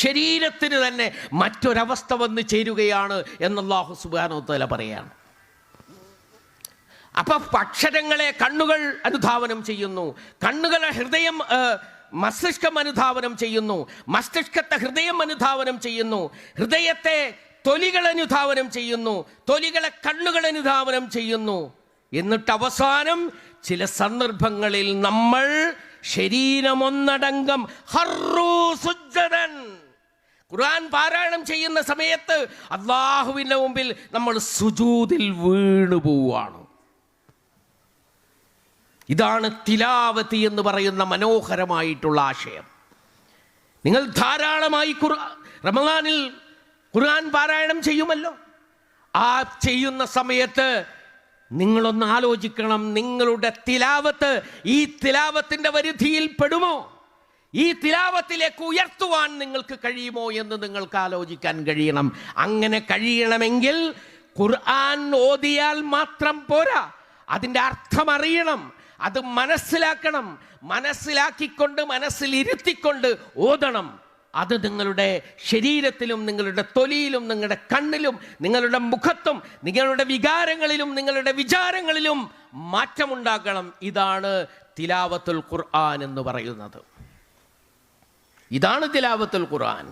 ശരീരത്തിന് തന്നെ മറ്റൊരവസ്ഥ വന്ന് ചേരുകയാണ് എന്ന് അല്ലാഹു സുബ്ഹാനഹു വ തആല പറയാണ്. അപ്പൊ അക്ഷരങ്ങളെ കണ്ണുകൾ അനുധാവനം ചെയ്യുന്നു, കണ്ണുകളെ ഹൃദയം മസ്തിഷ്കം അനുധാവനം ചെയ്യുന്നു, മസ്തിഷ്കത്തെ ഹൃദയം അനുധാവനം ചെയ്യുന്നു, ഹൃദയത്തെ തൊലികൾ അനുധാവനം ചെയ്യുന്നു, തൊലികളെ കണ്ണുകൾ അനുധാവനം ചെയ്യുന്നു. എന്നിട്ട് അവസാനം ചില സന്ദർഭങ്ങളിൽ നമ്മൾ ശരീരമൊന്നടങ്കം ഖുർആൻ പാരായണം ചെയ്യുന്ന സമയത്ത് അല്ലാഹുവിൻ്റെ മുമ്പിൽ നമ്മൾ സുജൂദിൽ വീണു പോവുകയാണ്. ഇതാണ് തിലാവത്ത് എന്ന് പറയുന്ന മനോഹരമായിട്ടുള്ള ആശയം. നിങ്ങൾ ധാരാളമായി റമദാനിൽ ഖുർആൻ പാരായണം ചെയ്യുമല്ലോ. ആ ചെയ്യുന്ന സമയത്ത് നിങ്ങളൊന്ന് ആലോചിക്കണം, നിങ്ങളുടെ തിലാവത്ത് ഈ തിലാവത്തിൻ്റെ പരിധിയിൽ പെടുമോ? ഈ തിലാവത്തിലേക്ക് ഉയർത്തുവാൻ നിങ്ങൾക്ക് കഴിയുമോ എന്ന് നിങ്ങൾക്ക് ആലോചിക്കാൻ കഴിയണം. അങ്ങനെ കഴിയണമെങ്കിൽ ഖുർആൻ ഓതിയാൽ മാത്രം പോരാ, അതിൻ്റെ അർത്ഥം അറിയണം, അത് മനസ്സിലാക്കണം. മനസ്സിലാക്കിക്കൊണ്ട് മനസ്സിലിരുത്തിക്കൊണ്ട് ഓതണം. അത് നിങ്ങളുടെ ശരീരത്തിലും നിങ്ങളുടെ തൊലിയിലും നിങ്ങളുടെ കണ്ണിലും നിങ്ങളുടെ മുഖത്തും നിങ്ങളുടെ വികാരങ്ങളിലും നിങ്ങളുടെ വിചാരങ്ങളിലും മാറ്റമുണ്ടാക്കണം. ഇതാണ് തിലാവത്തുൽ ഖുർആൻ എന്ന് പറയുന്നത്. ഇതാണ് തിലാവത്തുൽ ഖുർആൻ.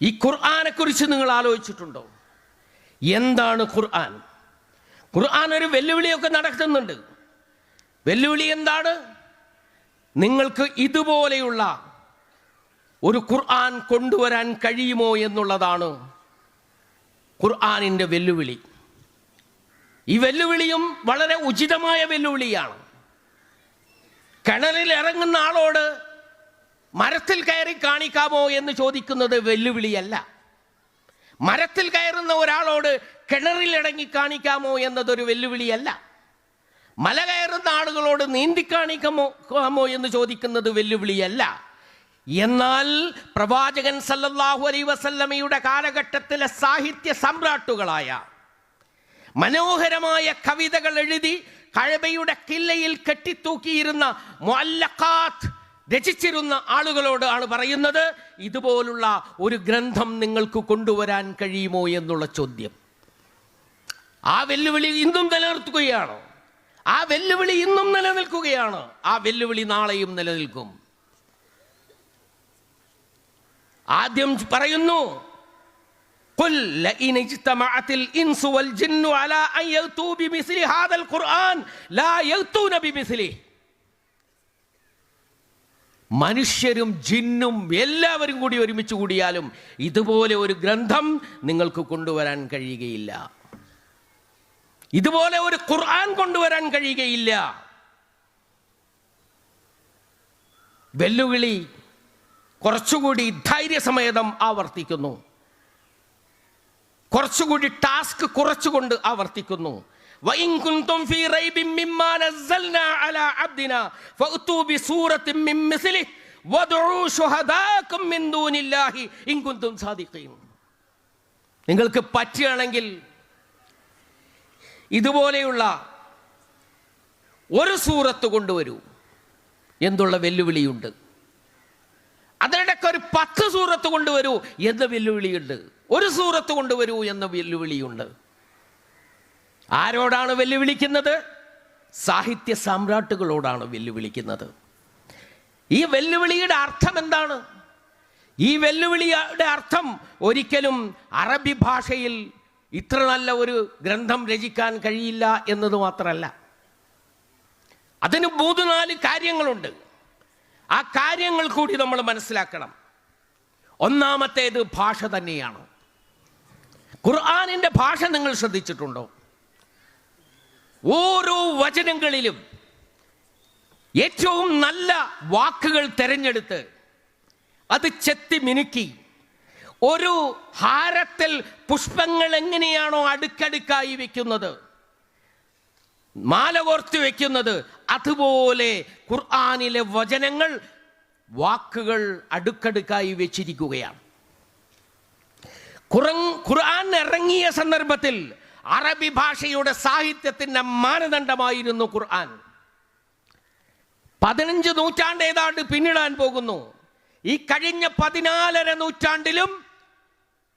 ഈ ഖുർആനെ കുറിച്ച് നിങ്ങൾ ആലോചിച്ചിട്ടുണ്ടോ? എന്താണ് ഖുർആൻ? ഖുർആൻ ഒരു വെല്ലുവിളിയൊക്കെ നടത്തുന്നുണ്ട്. വെല്ലുവിളി എന്താണ്? നിങ്ങൾക്ക് ഇതുപോലെയുള്ള ഒരു ഖുർആൻ കൊണ്ടുവരാൻ കഴിയുമോ എന്നുള്ളതാണ് ഖുർആനിൻ്റെ വെല്ലുവിളി. ഈ വെല്ലുവിളിയും വളരെ ഉചിതമായ വെല്ലുവിളിയാണ്. കിണറിൽ ഇറങ്ങുന്ന ആളോട് മരത്തിൽ കയറി കാണിക്കാമോ എന്ന് ചോദിക്കുന്നത് വെല്ലുവിളിയല്ല. മരത്തിൽ കയറുന്ന ഒരാളോട് കിണറിൽ ഇറങ്ങി കാണിക്കാമോ എന്നതൊരു വെല്ലുവിളിയല്ല. മല കയറുന്ന ആളുകളോട് നീന്തി കാണിക്കാമോ എന്ന് ചോദിക്കുന്നത് വെല്ലുവിളിയല്ല. എന്നാൽ പ്രവാചകൻ സല്ലല്ലാഹു അലൈഹി വസല്ലമയുടെ കാലഘട്ടത്തിലെ സാഹിത്യ സമ്രാട്ടുകളായ, മനോഹരമായ കവിതകൾ എഴുതി കഅബയുടെ കില്ലയിൽ കെട്ടിത്തൂക്കിയിരുന്ന മുഅല്ലഖാത്ത് രചിച്ചിരുന്ന ആളുകളോട് ആണ് പറയുന്നത്, ഇതുപോലുള്ള ഒരു ഗ്രന്ഥം നിങ്ങൾക്ക് കൊണ്ടുവരാൻ കഴിയുമോ എന്നുള്ള ചോദ്യം. ആ വെല്ലുവിളി ഇന്നും നിലനിർത്തുകയാണ്. ആ വെല്ലുവിളി ഇന്നും നിലനിൽക്കുകയാണ്. ആ വെല്ലുവിളി നാളെയും നിലനിൽക്കും. ആദ്യം പറയുന്നു, ഖുൽ ലഇൻ ഇജ്തമഅത്തിൽ ഇൻസു വൽ ജിന്നു അലാ അൻ യഅ്തു ബിമിസ്ലി ഹാദൽ ഖുർആൻ ലാ യഅ്തൂന ബിമിസ്ലിഹി. മനുഷ്യരും ജിന്നും എല്ലാവരും കൂടി ഒരുമിച്ച് കൂടിയാലും ഇതുപോലെ ഒരു ഗ്രന്ഥം നിങ്ങൾക്ക് കൊണ്ടുവരാൻ കഴിയുകയില്ല. ഇതുപോലെ ഒരു ഖുർആൻ കൊണ്ടുവരാൻ കഴിയുകയില്ല. വെല്ലുവിളി കുറച്ചുകൂടി ധൈര്യസമേതം ആവർത്തിക്കുന്നു. കുറച്ചുകൂടി ടാസ്ക് കുറച്ചുകൊണ്ട് ആവർത്തിക്കുന്നു. وَإِن كُنتُمْ فِي رَيْبٍ مِّمَّا نَزَّلْنَا عَلَى عَبْدِنَا فَأْتُوا بِسُورَةٍ مِّن مِّثْلِهِ وَادْعُوا شُهَدَاءَكُم مِّن دُونِ اللَّهِ إِن كُنتُمْ صَادِقِينَ. നിങ്ങൾക്ക് പറ്റുകയാണെങ്കിൽ ഇതുപോലെയുള്ള ഒരു സൂറത്ത് കൊണ്ടുവരൂ എന്നുള്ള വെല്ലുവിളിയുണ്ട്. അതിനിടയ്ക്ക് ഒരു 10 സൂറത്ത് കൊണ്ടുവരൂ എന്ന വെല്ലുവിളിയുണ്ട്. ഒരു സൂറത്ത് കൊണ്ടുവരൂ എന്ന വെല്ലുവിളിയുണ്ട്. ആരോടാണ് വെല്ലുവിളിക്കുന്നത്? സാഹിത്യ സാമ്രാട്ടുകളോടാണ് വെല്ലുവിളിക്കുന്നത്. ഈ വെല്ലുവിളിയുടെ അർത്ഥം എന്താണ്? ഈ വെല്ലുവിളിയുടെ അർത്ഥം ഒരിക്കലും അറബി ഭാഷയിൽ ഇത്ര നല്ല ഒരു ഗ്രന്ഥം രചിക്കാൻ കഴിയില്ല എന്നത് മാത്രമല്ല. അതിന് 3-4 കാര്യങ്ങളുണ്ട്. ആ കാര്യങ്ങൾ കൂടി നമ്മൾ മനസ്സിലാക്കണം. ഒന്നാമത്തേത് ഭാഷ തന്നെയാണ്. ഖുർആനിൻ്റെ ഭാഷ നിങ്ങൾ ശ്രദ്ധിച്ചിട്ടുണ്ടോ? ഓരോ വചനങ്ങളിലും ഏറ്റവും നല്ല വാക്കുകൾ തിരഞ്ഞെടുത്ത് അത് ചെത്തി മിനുക്കി ഒരു ഹാരത്തിൽ പുഷ്പങ്ങൾ എങ്ങനെയാണോ അടുക്കടുക്കായി വെക്കുന്നത്, മാല കോർത്ത് വെക്കുന്നത്, അതുപോലെ ഖുർആനിലെ വചനങ്ങൾ, വാക്കുകൾ അടുക്കടുക്കായി വെച്ചിരിക്കുകയാണ്. ഖുർആൻ ഇറങ്ങിയ സന്ദർഭത്തിൽ അറബി ഭാഷയുടെ സാഹിത്യത്തിന്റെ മാനദണ്ഡമായിരുന്നു ഖുർആൻ. 15 നൂറ്റാണ്ട് ഏതാണ്ട് പിന്നിടാൻ പോകുന്നു. ഈ കഴിഞ്ഞ 14.5 നൂറ്റാണ്ടിലും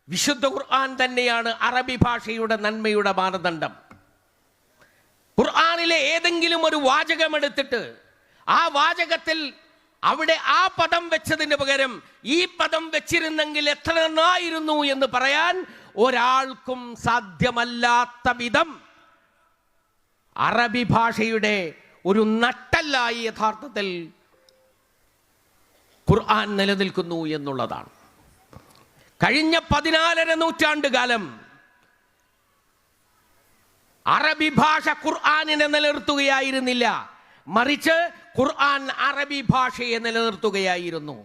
വിശുദ്ധ ഖുർആൻ തന്നെയാണ് അറബി ഭാഷയുടെ നന്മയുടെ മാനദണ്ഡം. ഖുർആനിലെ ഏതെങ്കിലും ഒരു വാചകം എടുത്തിട്ട് ആ വാചകത്തിൽ അവിടെ ആ പദം വെച്ചതിന് പകരം ഈ പദം വെച്ചിരുന്നെങ്കിൽ എത്ര നന്നായിരുന്നു എന്ന് പറയാൻ ഒരാൾക്കും സാധ്യമല്ലാത്ത വിധം അറബി ഭാഷയുടെ ഒരു നട്ടെല്ലായി യഥാർത്ഥത്തിൽ ഖുർആൻ നിലനിൽക്കുന്നു എന്നുള്ളതാണ്. കഴിഞ്ഞ 14.5 നൂറ്റാണ്ട് കാലം അറബി ഭാഷ ഖുർആനിനെ നിലനിർത്തുകയായിരുന്നില്ല, മറിച്ച് ഖുർആൻ അറബി ഭാഷയെ നിലനിർത്തുകയായിരുന്നു.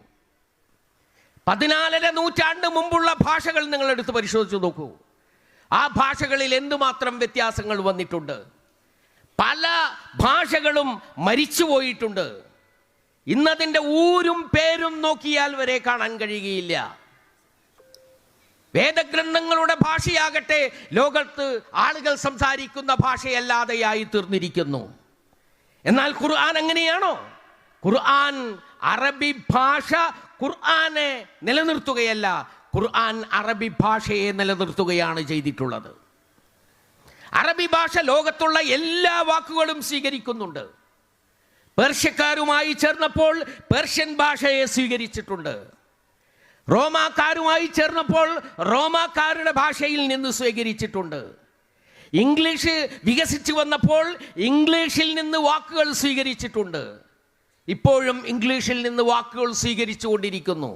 14.5 നൂറ്റാണ്ട് മുമ്പുള്ള ഭാഷകൾ നിങ്ങൾ എടുത്ത് പരിശോധിച്ചു നോക്കൂ. ആ ഭാഷകളിൽ എന്തുമാത്രം വ്യത്യാസങ്ങൾ വന്നിട്ടുണ്ട്. പല ഭാഷകളും മരിച്ചുപോയിട്ടുണ്ട്. ഇന്നതിൻ്റെ ഊരും പേരും നോക്കിയാൽ വരെ കാണാൻ കഴിയുകയില്ല. വേദഗ്രന്ഥങ്ങളുടെ ഭാഷയാകട്ടെ ലോകത്ത് ആളുകൾ സംസാരിക്കുന്ന ഭാഷയല്ലാതെയായി തീർന്നിരിക്കുന്നു. എന്നാൽ ഖുർആൻ അങ്ങനെയാണോ? ഖുർആൻ അറബി ഭാഷ ഖുർആനെ നിലനിർത്തുകയല്ല, ഖുർആൻ അറബി ഭാഷയെ നിലനിർത്തുകയാണ് ചെയ്തിട്ടുള്ളത്. അറബി ഭാഷ ലോകത്തുള്ള എല്ലാ വാക്കുകളും സ്വീകരിക്കുന്നുണ്ട്. പേർഷ്യക്കാരുമായി ചേർന്നപ്പോൾ പേർഷ്യൻ ഭാഷയെ സ്വീകരിച്ചിട്ടുണ്ട്. റോമാക്കാരുമായി ചേർന്നപ്പോൾ റോമാക്കാരുടെ ഭാഷയിൽ നിന്ന് സ്വീകരിച്ചിട്ടുണ്ട്. ഇംഗ്ലീഷ് വികസിച്ചു വന്നപ്പോൾ ഇംഗ്ലീഷിൽ നിന്ന് വാക്കുകൾ സ്വീകരിച്ചിട്ടുണ്ട്. ഇപ്പോഴും ഇംഗ്ലീഷിൽ നിന്ന് വാക്കുകൾ സ്വീകരിച്ചു കൊണ്ടിരിക്കുന്നു.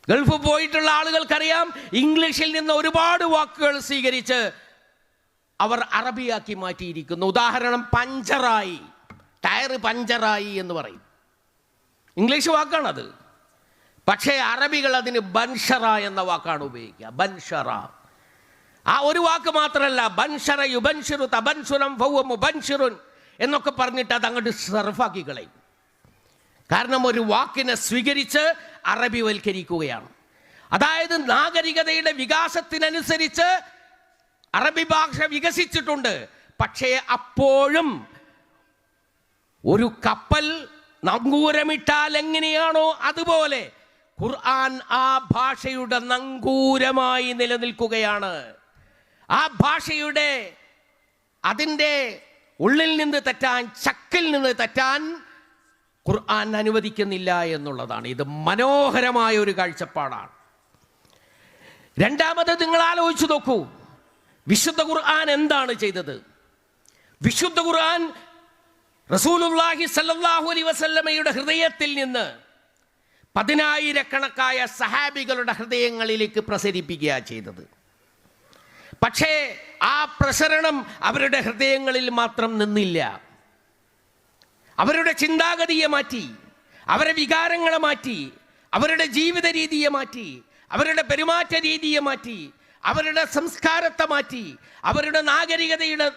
ഗൾഫ് പോയിട്ടുള്ള ആളുകൾക്കറിയാം, ഇംഗ്ലീഷിൽ നിന്ന് ഒരുപാട് വാക്കുകൾ സ്വീകരിച്ച് അവർ അറബിയാക്കി മാറ്റിയിരിക്കുന്നു. ഉദാഹരണം, പഞ്ചറായി, ടയർ പഞ്ചറായി എന്ന് പറയും. ഇംഗ്ലീഷ് വാക്കാണത്. പക്ഷേ അറബികൾ അതിന് ബൻഷറ എന്ന വാക്കാണ് ഉപയോഗിക്കുക. ബൻഷറ, ആ ഒരു വാക്ക് മാത്രമല്ല, ബൻഷറ യുബൻഷിറു തബൻസുരം ഫൗവ മുബൻഷിറുൻ എന്നൊക്കെ പറഞ്ഞിട്ട് അത് അങ്ങോട്ട് സർഫാക്കി കളയും. കാരണം ഒരു വാക്കിനെ സ്വീകരിച്ച് അറബിവൽക്കരിക്കുകയാണ്. അതായത് നാഗരികതയുടെ വികാസത്തിനനുസരിച്ച് അറബി ഭാഷ വികസിച്ചിട്ടുണ്ട്. പക്ഷേ അപ്പോഴും ഒരു കപ്പൽ നങ്കൂരമിട്ടാൽ എങ്ങനെയാണോ അതുപോലെ ഖുർആൻ ആ ഭാഷയുടെ നങ്കൂരമായി നിലനിൽക്കുകയാണ്. ആ ഭാഷയുടെ അതിൻ്റെ ഉള്ളിൽ നിന്ന് തെറ്റാൻ, ചക്കിൽ നിന്ന് തെറ്റാൻ ഖുർആൻ അനുവദിക്കുന്നില്ല എന്നുള്ളതാണ്. ഇത് മനോഹരമായ ഒരു കാഴ്ചപ്പാടാണ്. രണ്ടാമത്, നിങ്ങൾ ആലോചിച്ചു നോക്കൂ, വിശുദ്ധ ഖുർആൻ എന്താണ് ചെയ്തത്? വിശുദ്ധ ഖുർആൻ റസൂലുള്ളാഹി സ്വല്ലല്ലാഹു അലൈഹി വസല്ലമയുടെ ഹൃദയത്തിൽ നിന്ന് 10,000-കണക്കായ സഹാബികളുടെ ഹൃദയങ്ങളിലേക്ക് പ്രസരിപ്പിക്കുക ചെയ്തത്. പക്ഷേ ആ പ്രസരണം അവരുടെ ഹൃദയങ്ങളിൽ മാത്രം നിന്നില്ല. അവരുടെ ചിന്താഗതിയെ മാറ്റി, അവരുടെ വികാരങ്ങളെ മാറ്റി, അവരുടെ ജീവിത രീതിയെ മാറ്റി, അവരുടെ പെരുമാറ്റ രീതിയെ മാറ്റി, അവരുടെ സംസ്കാരത്തെ മാറ്റി, അവരുടെ നാഗരികതയുടെ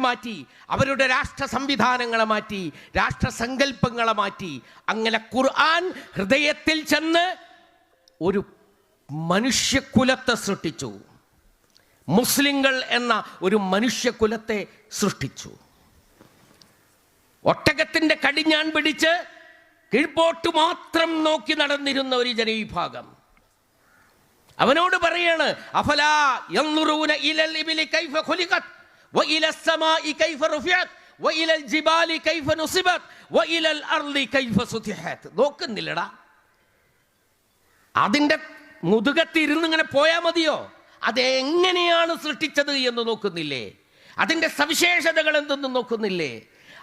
മാറ്റി, അവരുടെ രാഷ്ട്ര സംവിധാനങ്ങളെ മാറ്റി, രാഷ്ട്രസങ്കല്പങ്ങളെ മാറ്റി. അങ്ങനെ ഖുർആൻ ഹൃദയത്തിൽ ചെന്ന് ഒരു മനുഷ്യകുലത്തെ സൃഷ്ടിച്ചു. മുസ്ലിങ്ങൾ എന്ന ഒരു മനുഷ്യകുലത്തെ സൃഷ്ടിച്ചു. ഒട്ടകത്തിൻ്റെ കടിഞ്ഞാൻ പിടിച്ച് കീഴ്പോട്ട് മാത്രം നോക്കി നടന്നിരുന്ന ഒരു ജനവിഭാഗം. അവനോട് പറയാണ്, അഫലാ യൻദുറൂന ഇലൽ ഇബ്ലി കൈഫ ഖുലിഖത് വഇലസ് സമാഇ കൈഫ റുഫിഅത് വഇലൽ ജിബാലി കൈഫ നുസിബത് വഇലൽ അർളി കൈഫ സുതിഹത്. നോക്കുന്നില്ലടാ, അതിൻ്റെ മുതുകത്തിരുന്ന് ഇങ്ങനെ പോയാൽ മതിയോ? അതെങ്ങനെയാണ് സൃഷ്ടിച്ചത് എന്ന് നോക്കുന്നില്ലേ? അതിൻ്റെ സവിശേഷതകൾ എന്തെന്ന് നോക്കുന്നില്ലേ?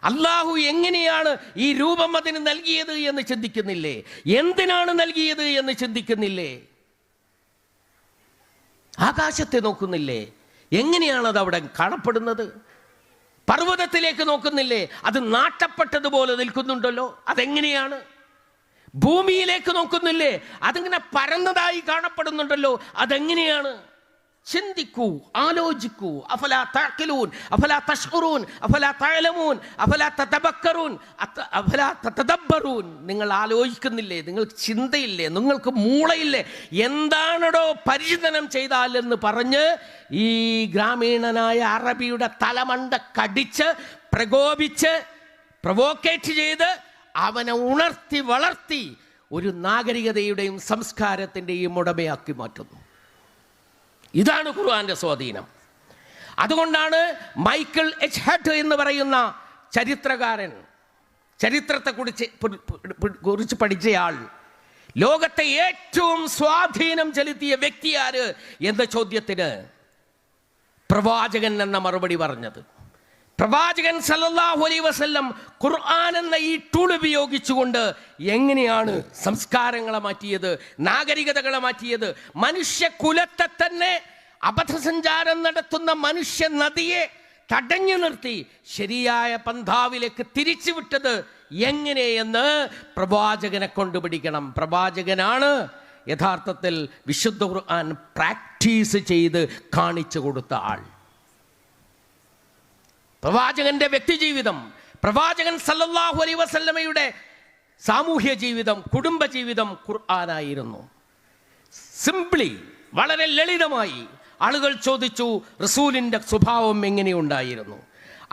അള്ളാഹു എങ്ങനെയാണ് ഈ രൂപം അതിന് നൽകിയത് എന്ന് ചിന്തിക്കുന്നില്ലേ? എന്തിനാണ് നൽകിയത് എന്ന് ചിന്തിക്കുന്നില്ലേ? ആകാശത്തെ നോക്കുന്നില്ലേ? എങ്ങനെയാണ് അത് അവിടെ കാണപ്പെടുന്നത്? പർവ്വതത്തിലേക്ക് നോക്കുന്നില്ലേ? അത് നാട്ടപ്പെട്ടതുപോലെ നിൽക്കുന്നുണ്ടല്ലോ, അതെങ്ങനെയാണ്? ഭൂമിയിലേക്ക് നോക്കുന്നില്ലേ? അതിങ്ങനെ പരന്നതായി കാണപ്പെടുന്നുണ്ടല്ലോ, അതെങ്ങനെയാണ്? ചിന്തിക്കൂ, ആലോചിക്കൂ. അഫലാ തഅഖിലൂൻ അഫലാ തശ്ഉറൂൻ അഫലാ തഅലമൂൻ അഫലാ തതബക്കറൂൻ അഫലാ തതദബ്ബറൂൻ. നിങ്ങൾ ആലോചിക്കുന്നില്ലേ? നിങ്ങൾക്ക് ചിന്തയില്ലേ? നിങ്ങൾക്ക് മൂളയില്ലേ? എന്താണോ പരിചിതനം ചെയ്താലെന്ന് പറഞ്ഞ് ഈ ഗ്രാമീണനായ അറബിയുടെ തലമണ്ട കടിച്ച് പ്രകോപിച്ച് പ്രൊവോക്കേറ്റ് ചെയ്ത് അവനെ ഉണർത്തി വളർത്തി ഒരു നാഗരികതയുടെയും സംസ്കാരത്തിൻ്റെയും ഉടമയാക്കി മാറ്റുന്നു. ഇതാണ് ഖുർആന്റെ സ്വാധീനം. അതുകൊണ്ടാണ് മൈക്കിൾ എച്ച് ഹട്ട് എന്ന് പറയുന്ന ചരിത്രകാരൻ, ചരിത്രത്തെ കുറിച്ച് പഠിച്ചയാൾ, ലോകത്തെ ഏറ്റവും സ്വാധീനം ചെലുത്തിയ വ്യക്തി ആര് എന്ന ചോദ്യത്തിന് പ്രവാചകൻ എന്ന മറുപടി പറഞ്ഞത്. പ്രവാചകൻ സല്ലല്ലാഹു അലൈഹി വസല്ലം ഖുർആൻ എന്ന ഈ ടൂൾ ഉപയോഗിച്ചുകൊണ്ട് എങ്ങനെയാണ് സംസ്കാരങ്ങളെ മാറ്റിയത്, നാഗരികതകളെ മാറ്റിയത്? മനുഷ്യകുലത്തെ തന്നെ അബദ്ധസഞ്ചാരം നടത്തുന്ന മനുഷ്യ നദിയെ തടഞ്ഞു നിർത്തി ശരിയായ പന്ഥാവിലേക്ക് തിരിച്ചുവിട്ടത് എങ്ങനെയെന്ന് പ്രവാചകനെ കൊണ്ടുപിടിക്കണം. പ്രവാചകനാണ് യഥാർത്ഥത്തിൽ വിശുദ്ധ ഖുർആൻ പ്രാക്ടീസ് ചെയ്ത് കാണിച്ചു കൊടുത്ത ആൾ. പ്രവാചകന്റെ വ്യക്തിജീവിതം, പ്രവാചകൻ സല്ലല്ലാഹു അലൈഹി വസല്ലമയുടെ സാമൂഹ്യ ജീവിതം, കുടുംബ ജീവിതം ഖുർആനായിരുന്നു. സിംപ്ലി, വളരെ ലളിതമായി ആളുകൾ ചോദിച്ചു, റസൂലിൻ്റെ സ്വഭാവം എങ്ങനെയുണ്ടായിരുന്നു?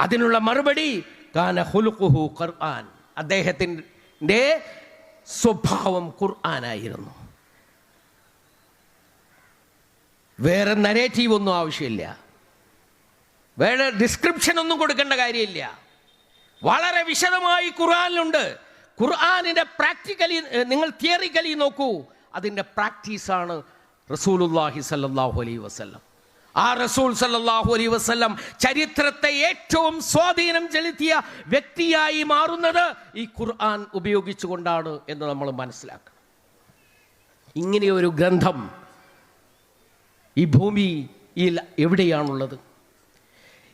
അതിനുള്ള മറുപടി കാന ഖുലുഖുഹു ഖുർആൻ, അദ്ദേഹത്തിൻ്റെ സ്വഭാവം ഖുർആനായിരുന്നു. വേറെ നരേറ്റീവ് ഒന്നും ആവശ്യമില്ല, വേറെ ഡിസ്ക്രിപ്ഷൻ ഒന്നും കൊടുക്കേണ്ട കാര്യമില്ല. വളരെ വിശദമായി ഖുർആനിലുണ്ട്. ഖുർആനിൻ്റെ പ്രാക്ടിക്കലി നിങ്ങൾ തിയറിക്കലി നോക്കൂ, അതിൻ്റെ പ്രാക്ടീസാണ് റസൂലുള്ളാഹി സ്വല്ലല്ലാഹു അലൈഹി വസല്ലം. ആ റസൂൽ സ്വല്ലല്ലാഹു അലൈഹി വസല്ലം ചരിത്രത്തെ ഏറ്റവും സ്വാധീനം ചെലുത്തിയ വ്യക്തിയായി മാറുന്നത് ഈ ഖുർആൻ ഉപയോഗിച്ചുകൊണ്ടാണ് എന്ന് നമ്മൾ മനസ്സിലാക്കണം. ഇങ്ങനെയൊരു ഗ്രന്ഥം ഈ ഭൂമിയിൽ എവിടെയാണുള്ളത്?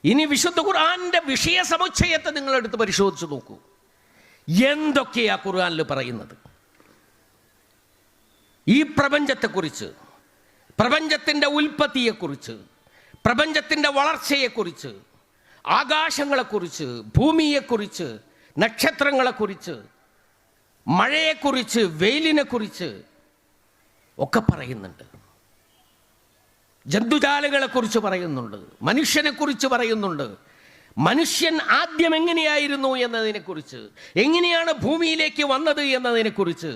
ഇനി വിശുദ്ധ ഖുർആന്റെ വിഷയ സമുച്ചയത്തെ നിങ്ങളെടുത്ത് പരിശോധിച്ച് നോക്കൂ. എന്തൊക്കെയാ ഖുർആനിൽ പറയുന്നത്? ഈ പ്രപഞ്ചത്തെക്കുറിച്ച്, പ്രപഞ്ചത്തിൻ്റെ ഉൽപ്പത്തിയെക്കുറിച്ച്, പ്രപഞ്ചത്തിൻ്റെ വളർച്ചയെക്കുറിച്ച്, ആകാശങ്ങളെക്കുറിച്ച്, ഭൂമിയെക്കുറിച്ച്, നക്ഷത്രങ്ങളെക്കുറിച്ച്, മഴയെക്കുറിച്ച്, വെയിലിനെക്കുറിച്ച് ഒക്കെ പറയുന്നുണ്ട്. ജന്തുജാലങ്ങളെക്കുറിച്ച് പറയുന്നുണ്ട്, മനുഷ്യനെക്കുറിച്ച് പറയുന്നുണ്ട്. മനുഷ്യൻ ആദ്യം എങ്ങനെയായിരുന്നു എന്നതിനെക്കുറിച്ച്, എങ്ങനെയാണ് ഭൂമിയിലേക്ക് വന്നത് എന്നതിനെക്കുറിച്ച്,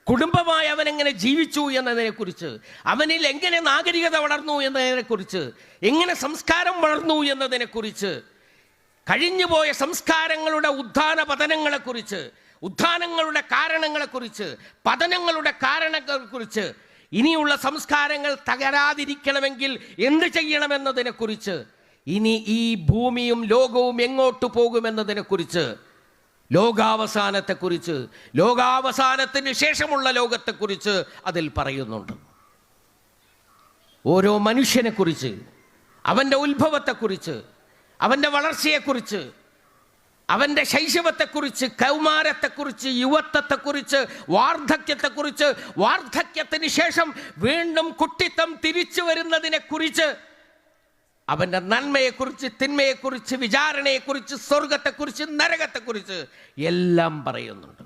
കുടുംബമായി അവൻ എങ്ങനെ ജീവിച്ചു എന്നതിനെക്കുറിച്ച്, അവനിൽ എങ്ങനെ നാഗരികത വളർന്നു എന്നതിനെക്കുറിച്ച്, എങ്ങനെ സംസ്കാരം വളർന്നു എന്നതിനെക്കുറിച്ച്, കഴിഞ്ഞുപോയ സംസ്കാരങ്ങളുടെ ഉത്ഥാന പതനങ്ങളെക്കുറിച്ച്, ഉത്ഥാനങ്ങളുടെ കാരണങ്ങളെക്കുറിച്ച്, പതനങ്ങളുടെ കാരണങ്ങളെക്കുറിച്ച്, ഇനിയുള്ള സംസ്കാരങ്ങൾ തകരാതിരിക്കണമെങ്കിൽ എന്ത് ചെയ്യണമെന്നതിനെക്കുറിച്ച്, ഇനി ഈ ഭൂമിയും ലോകവും എങ്ങോട്ട് പോകുമെന്നതിനെക്കുറിച്ച്, ലോകാവസാനത്തെക്കുറിച്ച്, ലോകാവസാനത്തിന് ശേഷമുള്ള ലോകത്തെക്കുറിച്ച് അതിൽ പറയുന്നുണ്ട്. ഓരോ മനുഷ്യനെക്കുറിച്ച്, അവൻ്റെ ഉത്ഭവത്തെക്കുറിച്ച്, അവൻ്റെ വളർച്ചയെക്കുറിച്ച്, അവൻ്റെ ശൈശവത്തെക്കുറിച്ച്, കൗമാരത്തെക്കുറിച്ച്, യുവത്വത്തെക്കുറിച്ച്, വാർദ്ധക്യത്തെക്കുറിച്ച്, വാർദ്ധക്യത്തിന് ശേഷം വീണ്ടും കുട്ടിത്തം തിരിച്ചു വരുന്നതിനെക്കുറിച്ച്, അവൻ്റെ നന്മയെക്കുറിച്ച്, തിന്മയെക്കുറിച്ച്, വിചാരണയെക്കുറിച്ച്, സ്വർഗത്തെക്കുറിച്ച്, നരകത്തെക്കുറിച്ച് എല്ലാം പറയുന്നുണ്ട്.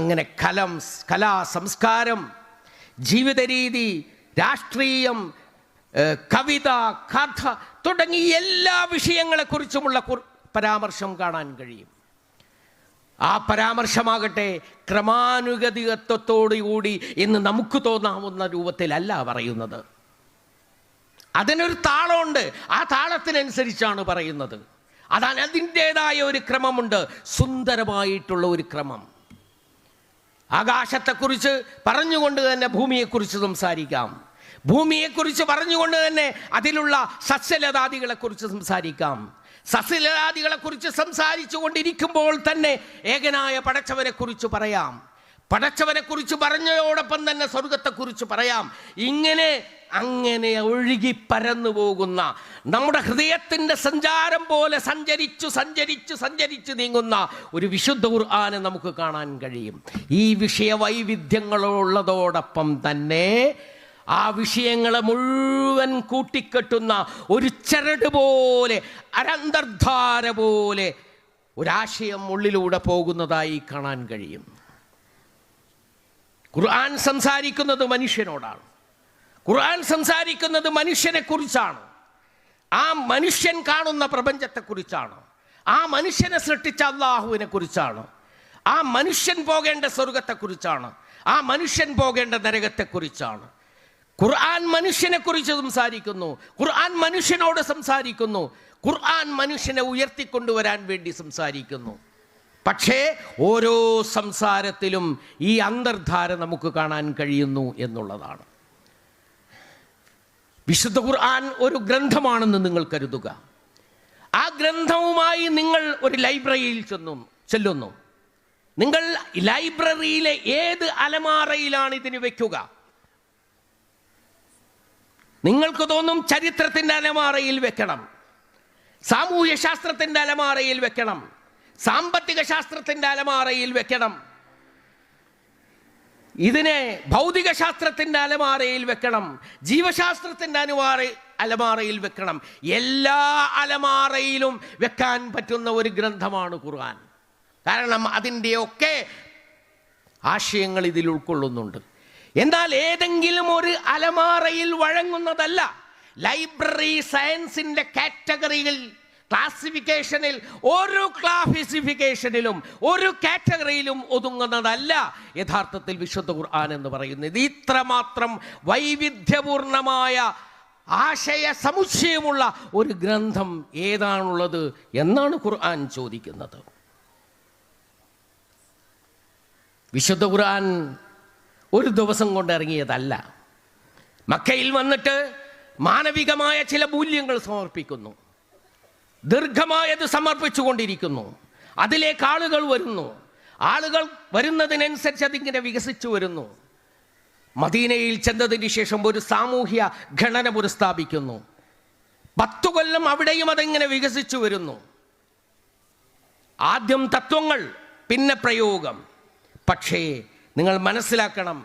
അങ്ങനെ കലാ, സംസ്കാരം, ജീവിത രീതി, രാഷ്ട്രീയം, കവിത, കഥ തുടങ്ങി എല്ലാ വിഷയങ്ങളെക്കുറിച്ചുമുള്ള പരാമർശം കാണാൻ കഴിയും. ആ പരാമർശമാകട്ടെ ക്രമാനുഗതികത്വത്തോടുകൂടി എന്ന് നമുക്ക് തോന്നാവുന്ന രൂപത്തിലല്ല പറയുന്നത്. അതിനൊരു താളമുണ്ട്, ആ താളത്തിനനുസരിച്ചാണ് പറയുന്നത്. അതാണ്, അതിൻ്റെതായ ഒരു ക്രമമുണ്ട്, സുന്ദരമായിട്ടുള്ള ഒരു ക്രമം. ആകാശത്തെക്കുറിച്ച് പറഞ്ഞുകൊണ്ട് തന്നെ ഭൂമിയെക്കുറിച്ച് സംസാരിക്കാം, ഭൂമിയെക്കുറിച്ച് പറഞ്ഞുകൊണ്ട് തന്നെ അതിലുള്ള സസ്യലതാദികളെക്കുറിച്ച് സംസാരിക്കാം. സസ്യലതാദികളെക്കുറിച്ച് സംസാരിച്ചു കൊണ്ടിരിക്കുമ്പോൾ തന്നെ ഏകനായ പടച്ചവനെക്കുറിച്ച് പറയാം, പടച്ചവനെക്കുറിച്ച് പറഞ്ഞതോടൊപ്പം തന്നെ സ്വർഗത്തെക്കുറിച്ച് പറയാം. അങ്ങനെ ഒഴുകി പരന്നു പോകുന്ന, നമ്മുടെ ഹൃദയത്തിൻ്റെ സഞ്ചാരം പോലെ സഞ്ചരിച്ച് നീങ്ങുന്ന ഒരു വിശുദ്ധ ഖുർആനെ നമുക്ക് കാണാൻ കഴിയും. ഈ വിഷയ വൈവിധ്യങ്ങളുള്ളതോടൊപ്പം തന്നെ ആ വിഷയങ്ങളെ മുഴുവൻ കൂട്ടിക്കെട്ടുന്ന ഒരു ചരട് പോലെ, അരന്തർധാര പോലെ ഒരാശയം ഉള്ളിലൂടെ പോകുന്നതായി കാണാൻ കഴിയും. ഖുർആൻ സംസാരിക്കുന്നത് മനുഷ്യനോടാണ്, ഖുർആൻ സംസാരിക്കുന്നത് മനുഷ്യനെ കുറിച്ചാണ്, ആ മനുഷ്യൻ കാണുന്ന പ്രപഞ്ചത്തെക്കുറിച്ചാണ്, ആ മനുഷ്യനെ സൃഷ്ടിച്ച അല്ലാഹുവിനെ കുറിച്ചാണ്, ആ മനുഷ്യൻ പോകേണ്ട സ്വർഗത്തെക്കുറിച്ചാണ്, ആ മനുഷ്യൻ പോകേണ്ട നരകത്തെക്കുറിച്ചാണ്. ഖുർആൻ മനുഷ്യനെ കുറിച്ച് സംസാരിക്കുന്നു, ഖുർആൻ മനുഷ്യനോട് സംസാരിക്കുന്നു, ഖുർആൻ മനുഷ്യനെ ഉയർത്തിക്കൊണ്ടുവരാൻ വേണ്ടി സംസാരിക്കുന്നു. പക്ഷേ ഓരോ സംസാരത്തിലും ഈ അന്തർധാര നമുക്ക് കാണാൻ കഴിയുന്നു എന്നുള്ളതാണ്. വിശുദ്ധ ഖുർആൻ ഒരു ഗ്രന്ഥമാണെന്ന് നിങ്ങൾ കരുതുക. ആ ഗ്രന്ഥവുമായി നിങ്ങൾ ഒരു ലൈബ്രറിയിൽ ചെല്ലുന്നു. നിങ്ങൾ ലൈബ്രറിയിലെ ഏത് അലമാറയിലാണ് ഇതിന് വെക്കുക? നിങ്ങൾക്ക് തോന്നും ചരിത്രത്തിൻ്റെ അലമാറയിൽ വെക്കണം, സാമൂഹ്യ ശാസ്ത്രത്തിൻ്റെ അലമാറയിൽ വെക്കണം, സാമ്പത്തിക ശാസ്ത്രത്തിൻ്റെ അലമാറയിൽ വെക്കണം, ഇതിനെ ഭൗതിക ശാസ്ത്രത്തിൻ്റെ അലമാറയിൽ വെക്കണം, ജീവശാസ്ത്രത്തിൻ്റെ അലമാറയിൽ വെക്കണം. എല്ലാ അലമാറയിലും വെക്കാൻ പറ്റുന്ന ഒരു ഗ്രന്ഥമാണ് ഖുർആൻ. കാരണം അതിൻ്റെയൊക്കെ ആശയങ്ങൾ ഇതിൽ ഉൾക്കൊള്ളുന്നുണ്ട്. എന്നാൽ ഏതെങ്കിലും ഒരു അലമാറയിൽ വഴങ്ങുന്നതല്ല. ലൈബ്രറി സയൻസിൻ്റെ കാറ്റഗറികൾ, ക്ലാസിഫിക്കേഷനിൽ, ഓരോ ക്ലാസിഫിക്കേഷനിലും ഒരു കാറ്റഗറിയിലും ഒതുങ്ങുന്നതല്ല യഥാർത്ഥത്തിൽ വിശുദ്ധ ഖുർആൻ എന്ന് പറയുന്നത്. ഇത്രമാത്രം വൈവിധ്യപൂർണമായ ആശയ സമുച്ചയമുള്ള ഒരു ഗ്രന്ഥം ഏതാണുള്ളത് എന്നാണ് ഖുർആൻ ചോദിക്കുന്നത്. വിശുദ്ധ ഖുർആൻ ഒരു ദിവസം കൊണ്ട് ഇറങ്ങിയതല്ല. മക്കയിൽ വന്നിട്ട് മാനവികമായ ചില മൂല്യങ്ങൾ സമർപ്പിക്കുന്നു, ദീർഘമായത് സമർപ്പിച്ചു കൊണ്ടിരിക്കുന്നു. അതിലേക്ക് ആളുകൾ വരുന്നു, ആളുകൾ വരുന്നതിനനുസരിച്ച് അതിങ്ങനെ വികസിച്ചു വരുന്നു. മദീനയിൽ ചെന്നതിന് ശേഷം ഒരു സാമൂഹ്യ ഘടന പുനഃസ്ഥാപിക്കുന്നു. 10 കൊല്ലം അവിടെയും അതെങ്ങനെ വികസിച്ചു വരുന്നു. ആദ്യം തത്വങ്ങൾ, പിന്നെ പ്രയോഗം. പക്ഷേ നിങ്ങൾ മനസ്സിലാക്കണം,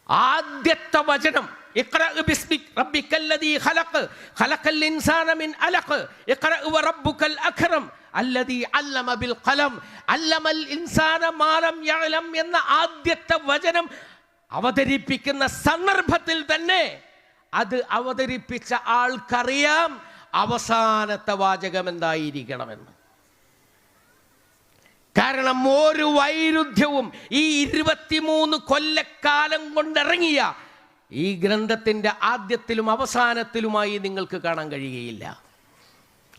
ആദ്യത്തെ വചനം ഇഖ്റ ബിസ്മിക റബ്ബിക്കല്ലദീ ഖലഖ് ഖലഖൽ ഇൻസാന മിൻ അലഖ് ഇഖ്റ വറബ്ബുക്കൽ അക്രം അല്ലദീ അല്ലമ ബിൽ ഖലം അല്ലമൽ ഇൻസാന മാ ലം യഅലം എന്ന ആദ്യത്തെ വചനം അവതരിപ്പിക്കുന്ന സന്ദർഭത്തിൽ തന്നെ അത് അവതരിപ്പിച്ച ആൾക്കറിയാം അവസാനത്തെ വാചകം എന്തായിരിക്കണമെന്ന്. കാരണം ഒരു വൈരുദ്ധ്യവും ഈ 23 കൊല്ലക്കാലം കൊണ്ടിറങ്ങിയ ഈ ഗ്രന്ഥത്തിന്റെ ആദ്യത്തിലും അവസാനത്തിലുമായി നിങ്ങൾക്ക് കാണാൻ കഴിയുകയില്ല.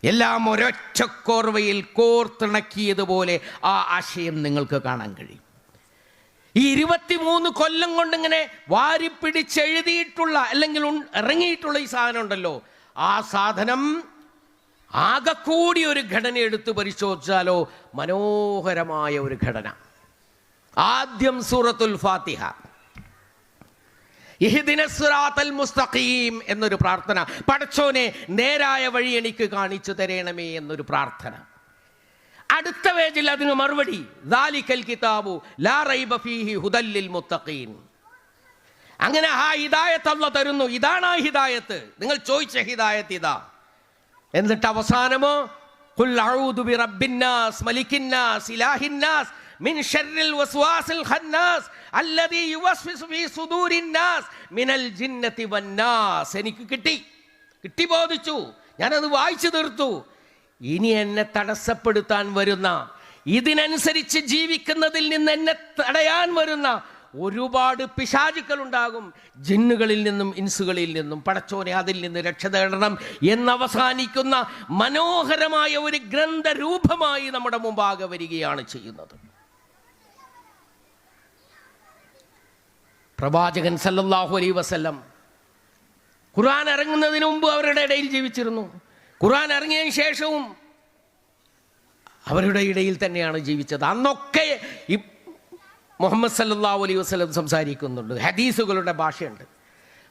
എല്ലാം ഒരൊറ്റക്കോർവയിൽ കോർത്തിണക്കിയതുപോലെ ആ ആശയം നിങ്ങൾക്ക് കാണാൻ കഴിയും. ഈ 23 കൊല്ലം കൊണ്ടിങ്ങനെ വാരിപ്പിടിച്ചെഴുതിയിട്ടുള്ള അല്ലെങ്കിൽ ഇറങ്ങിയിട്ടുള്ള ഈ സാധനം ഉണ്ടല്ലോ, ആ സാധനം ആകെ കൂടി ഒരു ഘടന എടുത്ത് പരിശോധിച്ചാലോ മനോഹരമായ ഒരു ഘടന. ആദ്യം സൂറത്തുൽ ഫാത്തിഹ, ഇഹ്ദിനസ് സിറാത്തൽ മുസ്തഖീം എന്നൊരു പ്രാർത്ഥന, പടച്ചോനെ നേരായ വഴി എനിക്ക് കാണിച്ചു തരണമേ എന്നൊരു പ്രാർത്ഥന. അടുത്ത പേജിൽ അതിന് മറുപടി, ദാലിക്കൽ കിതാബു ലാ റൈബ ഫീഹി ഹുദൽ ലിൽ മുത്തഖീൻ. അങ്ങനെ ആ ഹിദായത്ത് അല്ലാഹു തരുന്നു. ഇതാണ് ആ ഹിദായത്ത്, നിങ്ങൾ ചോദിച്ച ഹിദായത്ത് ഇതാ. എന്നിട്ട് അവസാനമോ ഖുൽ അഊദു ബിറബ്ബിന്നാസ് മലിക്കിന്നാസ് ഇലാഹിന്നാസ് മിൻ ശർറിൽ വസ്വാസിൽ ഖന്നാസ് അല്ലദീ യുവസ്വിസു ഫീ സുദൂരിന്നാസ് മിനൽ ജിന്നതി വന്നാസ്. എനിക്ക് കിട്ടി ബോധിച്ചു, ഞാനത് വായിച്ചു തീർത്തു. ഇനി എന്നെ തടസ്സപ്പെടുത്താൻ വരുന്ന, ഇതിനനുസരിച്ച് ജീവിക്കുന്നതിൽ നിന്ന് എന്നെ തടയാൻ വരുന്ന ഒരുപാട് പിശാചുക്കൾ ഉണ്ടാകും, ജിന്നുകളിൽ നിന്നും ഇൻസുകളിൽ നിന്നും. പടച്ചോനെ അതിൽ നിന്ന് രക്ഷ തേടണം എന്നവസാനിക്കുന്ന മനോഹരമായ ഒരു ഗ്രന്ഥരൂപമായി നമ്മുടെ മുമ്പാകെ വരികയാണ് ചെയ്യുന്നത്. പ്രവാചകൻ സല്ലല്ലാഹു അലൈഹി വസല്ലം ഖുർആൻ ഇറങ്ങുന്നതിന് മുമ്പ് അവരുടെ ഇടയിൽ ജീവിച്ചിരുന്നു. ഖുർആൻ ഇറങ്ങിയതിന് ശേഷവും അവരുടെ ഇടയിൽ തന്നെയാണ് ജീവിച്ചത്. അന്നൊക്കെ ഈ മുഹമ്മദ് സല്ലല്ലാഹു അലൈഹി വസല്ലം സംസാരിക്കുന്നുണ്ട്, ഹദീസുകളുടെ ഭാഷയുണ്ട്.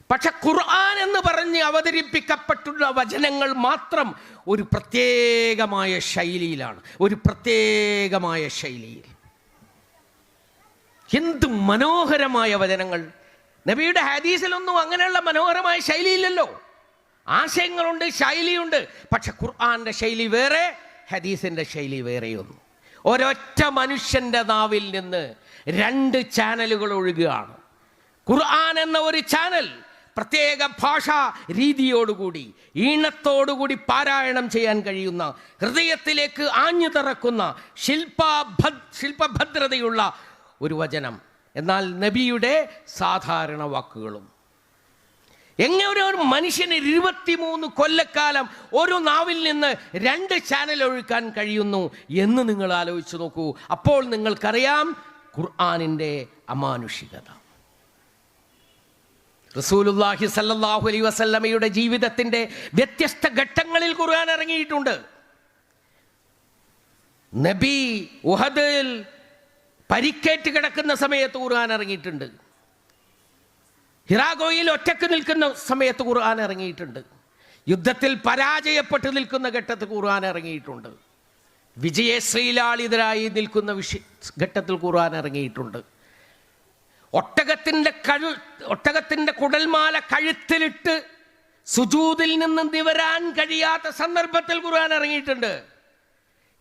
പക്ഷെ ഖുർആൻ എന്ന് പറഞ്ഞ് അവതരിപ്പിക്കപ്പെട്ടുള്ള വചനങ്ങൾ മാത്രം ഒരു പ്രത്യേകമായ ശൈലിയിലാണ്, ഒരു പ്രത്യേകമായ ശൈലിയിൽ. എന്ത് മനോഹരമായ വചനങ്ങൾ! നബിയുടെ ഹദീസിലൊന്നും അങ്ങനെയുള്ള മനോഹരമായ ശൈലിയില്ലല്ലോ. ആശയങ്ങളുണ്ട്, ശൈലിയുണ്ട്. പക്ഷെ ഖുർആന്റെ ശൈലി വേറെ, ഹദീസിന്റെ ശൈലി വേറെയൊന്നും. ഒരൊറ്റ മനുഷ്യന്റെ നാവിൽ നിന്ന് 2 ചാനലുകൾ ഒഴുകുകയാണ്. ഖുർആൻ എന്ന ഒരു ചാനൽ പ്രത്യേക ഭാഷാ രീതിയോടുകൂടി, ഈണത്തോടുകൂടി പാരായണം ചെയ്യാൻ കഴിയുന്ന, ഹൃദയത്തിലേക്ക് ആഞ്ഞു തറക്കുന്ന ശില്പഭദ്രതയുള്ള ഒരു വചനം. എന്നാൽ നബിയുടെ സാധാരണ വാക്കുകളും. എങ്ങനെ ഒരു മനുഷ്യന് 23 കൊല്ലക്കാലം ഒരു നാവിൽ നിന്ന് 2 ചാനൽ ഒഴുക്കാൻ കഴിയുന്നു എന്ന് നിങ്ങൾ ആലോചിച്ച് നോക്കൂ. അപ്പോൾ നിങ്ങൾക്കറിയാം ഖുർആനിൻ്റെ അമാനുഷികത. റസൂലുള്ളാഹി സല്ലല്ലാഹു അലൈഹി വസല്ലമയുടെ ജീവിതത്തിൻ്റെ വ്യത്യസ്ത ഘട്ടങ്ങളിൽ ഖുർആൻ ഇറങ്ങിയിട്ടുണ്ട്. നബി ഉഹദിൽ പരിക്കേറ്റ് കിടക്കുന്ന സമയത്ത് ഖുർആൻ ഇറങ്ങിയിട്ടുണ്ട്. ഹിറാഗോയിൽ ഒറ്റക്ക് നിൽക്കുന്ന സമയത്ത് ഖുർആൻ ഇറങ്ങിയിട്ടുണ്ട്. യുദ്ധത്തിൽ പരാജയപ്പെട്ട് നിൽക്കുന്ന ഘട്ടത്തിൽ ഖുർആൻ ഇറങ്ങിയിട്ടുണ്ട്. വിജയശ്രീലാളിതരായി നിൽക്കുന്ന ഘട്ടത്തിൽ ഖുർആൻ ഇറങ്ങിയിട്ടുണ്ട്. ഒട്ടകത്തിൻ്റെ കുടൽമാല കഴുത്തിലിട്ട് സുജൂദിൽ നിന്ന് നിവരാൻ കഴിയാത്ത സന്ദർഭത്തിൽ ഖുർആൻ ഇറങ്ങിയിട്ടുണ്ട്.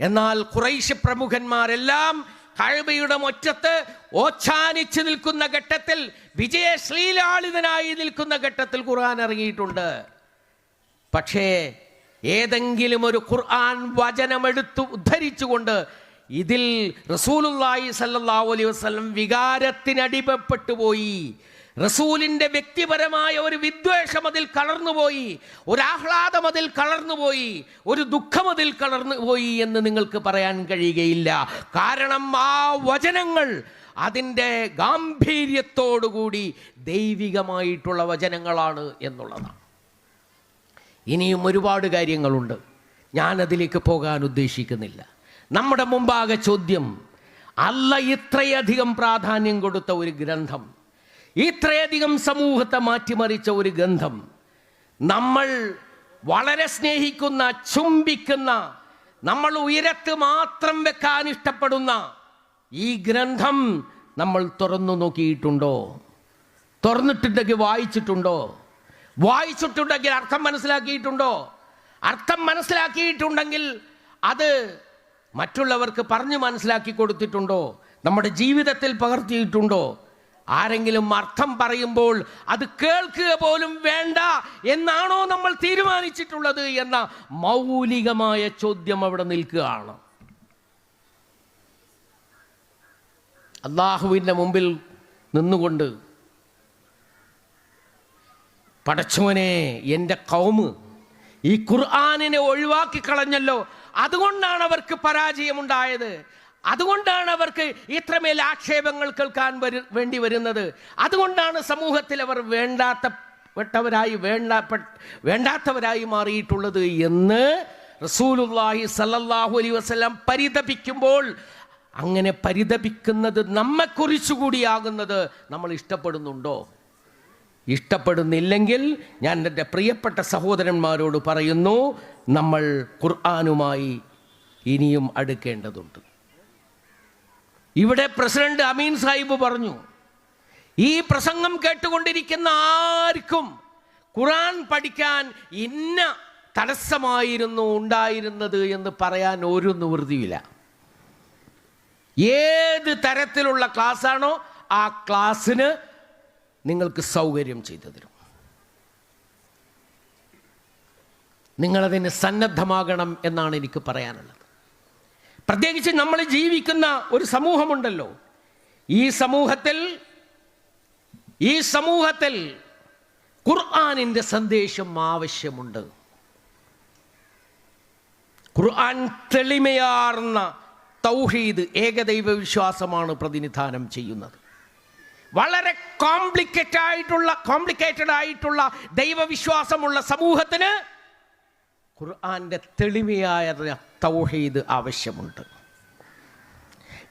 എന്നാൽ ഖുറൈശ് പ്രമുഖന്മാരെല്ലാം കഅബയുടെ മുറ്റത്ത് ഓച്ഛാനിച്ച് നിൽക്കുന്ന ഘട്ടത്തിൽ, വിജയശ്രീലാളിതനായി നിൽക്കുന്ന ഘട്ടത്തിൽ ഖുർആൻ ഇറങ്ങിയിട്ടുണ്ട്. പക്ഷേ ഏതെങ്കിലും ഒരു ഖുർആൻ വചനമെടുത്ത് ഉദ്ധരിച്ചുകൊണ്ട് ഇതിൽ റസൂലുള്ളാഹി സല്ലല്ലാഹു അലൈഹി വസല്ലം വികാരത്തിനടിമപ്പെട്ടു പോയി, റസൂലിൻ്റെ വ്യക്തിപരമായ ഒരു വിദ്വേഷം അതിൽ കളർന്നുപോയി, ഒരു ആഹ്ലാദം അതിൽ കളർന്നുപോയി, ഒരു ദുഃഖം അതിൽ കളർന്നുപോയി എന്ന് നിങ്ങൾക്ക് പറയാൻ കഴിയുകയില്ല. കാരണം ആ വചനങ്ങൾ അതിൻ്റെ ഗാംഭീര്യത്തോടുകൂടി ദൈവികമായിട്ടുള്ള വചനങ്ങളാണ് എന്നുള്ളതാണ്. ഇനിയും ഒരുപാട് കാര്യങ്ങളുണ്ട്, ഞാനതിലേക്ക് പോകാൻ ഉദ്ദേശിക്കുന്നില്ല. നമ്മുടെ മുമ്പാകെ ചോദ്യം, അല്ലാഹ് ഇത്രയധികം പ്രാധാന്യം കൊടുത്ത ഒരു ഗ്രന്ഥം ഇത്രയധികം സമൂഹത്തെ മാറ്റിമറിച്ച ഒരു ഗ്രന്ഥം, നമ്മൾ വളരെ സ്നേഹിക്കുന്ന, ചുംബിക്കുന്ന, നമ്മൾ ഉയരത്ത് മാത്രം വെക്കാൻ ഇഷ്ടപ്പെടുന്ന ഈ ഗ്രന്ഥം നമ്മൾ തുറന്നു നോക്കിയിട്ടുണ്ടോ? തുറന്നിട്ടുണ്ടെങ്കിൽ വായിച്ചിട്ടുണ്ടോ? വായിച്ചിട്ടുണ്ടെങ്കിൽ അർത്ഥം മനസ്സിലാക്കിയിട്ടുണ്ടോ? അർത്ഥം മനസ്സിലാക്കിയിട്ടുണ്ടെങ്കിൽ അത് മറ്റുള്ളവർക്ക് പറഞ്ഞു മനസ്സിലാക്കി കൊടുത്തിട്ടുണ്ടോ? നമ്മുടെ ജീവിതത്തിൽ പകർത്തിയിട്ടുണ്ടോ? ആരെങ്കിലും അർത്ഥം പറയുമ്പോൾ അത് കേൾക്കുക പോലും വേണ്ട എന്നാണോ നമ്മൾ തീരുമാനിച്ചിട്ടുള്ളത് എന്ന മൗലികമായ ചോദ്യം അവിടെ നിൽക്കുകയാണ്. അല്ലാഹുവിൻ്റെ മുമ്പിൽ നിന്നുകൊണ്ട്, പടച്ചോനെ, എൻ്റെ കൗമ് ഈ ഖുർആനിനെ ഒഴിവാക്കി കളഞ്ഞല്ലോ, അതുകൊണ്ടാണ് അവർക്ക് പരാജയമുണ്ടായത്, അതുകൊണ്ടാണ് അവർക്ക് ഇത്രമേൽ ആക്ഷേപങ്ങൾ കേൾക്കാൻ വേണ്ടി വരുന്നത്, അതുകൊണ്ടാണ് സമൂഹത്തിൽ അവർ വേണ്ടാത്തവരായി മാറിയിട്ടുള്ളത് എന്ന് റസൂലുള്ളാഹി സ്വല്ലല്ലാഹു അലൈഹി വസല്ലം പരിതപിക്കുമ്പോൾ, അങ്ങനെ പരിതപിക്കുന്നത് നമ്മെക്കുറിച്ചുകൂടിയാകുന്നത് നമ്മൾ ഇഷ്ടപ്പെടുന്നുണ്ടോ? ഇഷ്ടപ്പെടുന്നില്ലെങ്കിൽ ഞാൻ എൻ്റെ പ്രിയപ്പെട്ട സഹോദരന്മാരോട് പറയുന്നു, നമ്മൾ ഖുർആനുമായി ഇനിയും അടുക്കേണ്ടതുണ്ട്. ഇവിടെ പ്രസിഡന്റ് അമീൻ സാഹിബ് പറഞ്ഞു, ഈ പ്രസംഗം കേട്ടുകൊണ്ടിരിക്കുന്ന ആർക്കും ഖുർആൻ പഠിക്കാൻ ഇന്ന തടസ്സമായിരുന്നു ഉണ്ടായിരുന്നത് എന്ന് പറയാൻ ഒരു നിവൃത്തിയില്ല. ഏത് തരത്തിലുള്ള ക്ലാസ്സാണോ ആ ക്ലാസ്സിന് നിങ്ങൾക്ക് സൗകര്യം ചെയ്തു തരും. നിങ്ങളതിന് സന്നദ്ധമാകണം എന്നാണ് എനിക്ക് പറയാനുള്ളത്. പ്രത്യേകിച്ച് നമ്മൾ ജീവിക്കുന്ന ഒരു സമൂഹമുണ്ടല്ലോ, ഈ സമൂഹത്തിൽ ഖുർആനിൻ്റെ സന്ദേശം ആവശ്യമുണ്ട്. ഖുർആൻ തെളിമയാർന്ന തൗഹീദ്, ഏകദൈവ വിശ്വാസമാണ് പ്രതിനിധാനം ചെയ്യുന്നത്. വളരെ കോംപ്ലിക്കേറ്റഡ് ആയിട്ടുള്ള ദൈവവിശ്വാസമുള്ള സമൂഹത്തിന് ഖുർആന്റെ തെളിമയായ തൗഹീദ് ആവശ്യമുണ്ട്.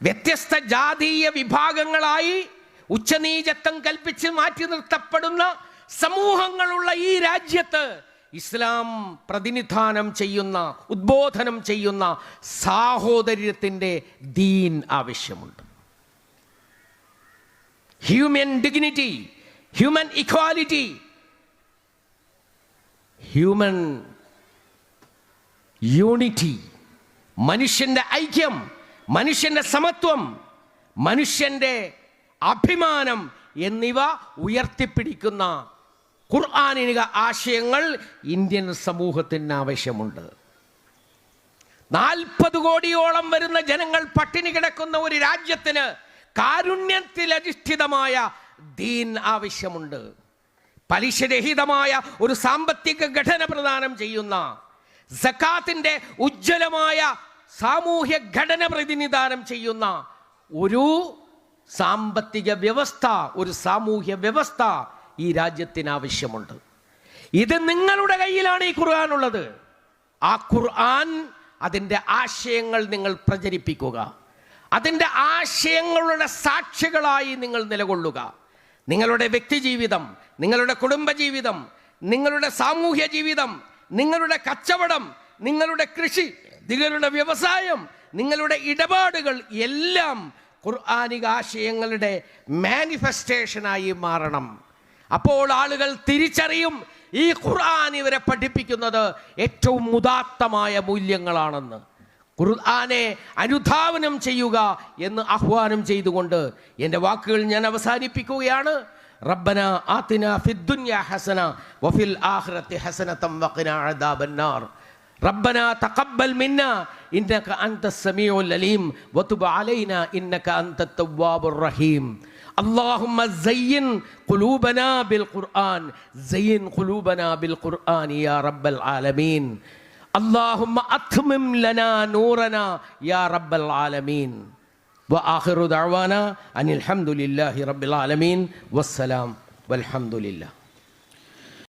വ്യത്യസ്ത ജാതീയ വിഭാഗങ്ങളായി ഉച്ചനീചത്വം കൽപ്പിച്ച് മാറ്റി നിർത്തപ്പെടുന്ന സമൂഹങ്ങളുള്ള ഈ രാജ്യത്ത് ഇസ്ലാം പ്രതിനിധാനം ചെയ്യുന്ന, ഉദ്ബോധനം ചെയ്യുന്ന സാഹോദര്യത്തിൻ്റെ ദീൻ ആവശ്യമുണ്ട്. Human dignity, human equality, human unity, മനുഷ്യൻ്റെ ഐക്യം, മനുഷ്യൻ്റെ സമത്വം, മനുഷ്യൻ്റെ അഭിമാനം എന്നിവ ഉയർത്തിപ്പിടിക്കുന്ന ഖുർആനിക ആശയങ്ങൾ ഇന്ത്യൻ സമൂഹത്തിന് ആവശ്യമുണ്ട്. 40 കോടിയോളം വരുന്ന ജനങ്ങൾ പട്ടിണി കിടക്കുന്ന ഒരു രാജ്യത്തിന് കാരുണ്യത്തിലധിഷ്ഠിതമായ ദീൻ ആവശ്യമുണ്ട്. പലിശരഹിതമായ ഒരു സാമ്പത്തിക ഘടന പ്രദാനം ചെയ്യുന്ന, സക്കാത്തിന്റെ ഉജ്ജ്വലമായ സാമൂഹ്യ ഘടന പ്രതിനിധാനം ചെയ്യുന്ന ഒരു സാമ്പത്തിക വ്യവസ്ഥ, ഒരു സാമൂഹ്യ വ്യവസ്ഥ ഈ രാജ്യത്തിന് ആവശ്യമുണ്ട്. ഇത് നിങ്ങളുടെ കയ്യിലാണ് ഈ ഖുർആൻ ഉള്ളത്. ആ ഖുർആൻ, അതിൻ്റെ ആശയങ്ങൾ നിങ്ങൾ പ്രചരിപ്പിക്കുക. അതിൻ്റെ ആശയങ്ങളുടെ സാക്ഷികളായി നിങ്ങൾ നിലകൊള്ളുക. നിങ്ങളുടെ വ്യക്തിജീവിതം, നിങ്ങളുടെ കുടുംബജീവിതം, നിങ്ങളുടെ സാമൂഹ്യ ജീവിതം, നിങ്ങളുടെ കച്ചവടം, നിങ്ങളുടെ കൃഷി, നിങ്ങളുടെ വ്യവസായം, നിങ്ങളുടെ ഇടപാടുകൾ എല്ലാം ഖുർആനിക ആശയങ്ങളുടെ മാനിഫെസ്റ്റേഷനായി മാറണം. അപ്പോൾ ആളുകൾ തിരിച്ചറിയും ഈ ഖുർആൻ ഇവരെ പഠിപ്പിക്കുന്നത് ഏറ്റവും ഉദാത്തമായ മൂല്യങ്ങളാണെന്ന്. ഖുർആനെ അനുധാവനം ചെയ്യുക എന്ന് ആഹ്വാനം ചെയ്തുകൊണ്ട് എൻ്റെ വാക്കുകൾ ഞാൻ അവസാനിപ്പിക്കുകയാണ്. റബ്ബന ആതിന ഫിദ്ദുനിയ ഹസന വഫിൽ ആഖിറതി ഹസനതൻ വഖിനാ അദാബന്നാർ. ربنا تقبل منا إنك أنت السميع العليم وتب علينا إنك أنت التواب الرحيم. اللهم زين قلوبنا بالقرآن، زين قلوبنا بالقرآن يا رب العالمين. اللهم أتمم لنا نورنا يا رب العالمين. وآخر دعوانا أن الحمد لله رب العالمين والسلام والحمد لله.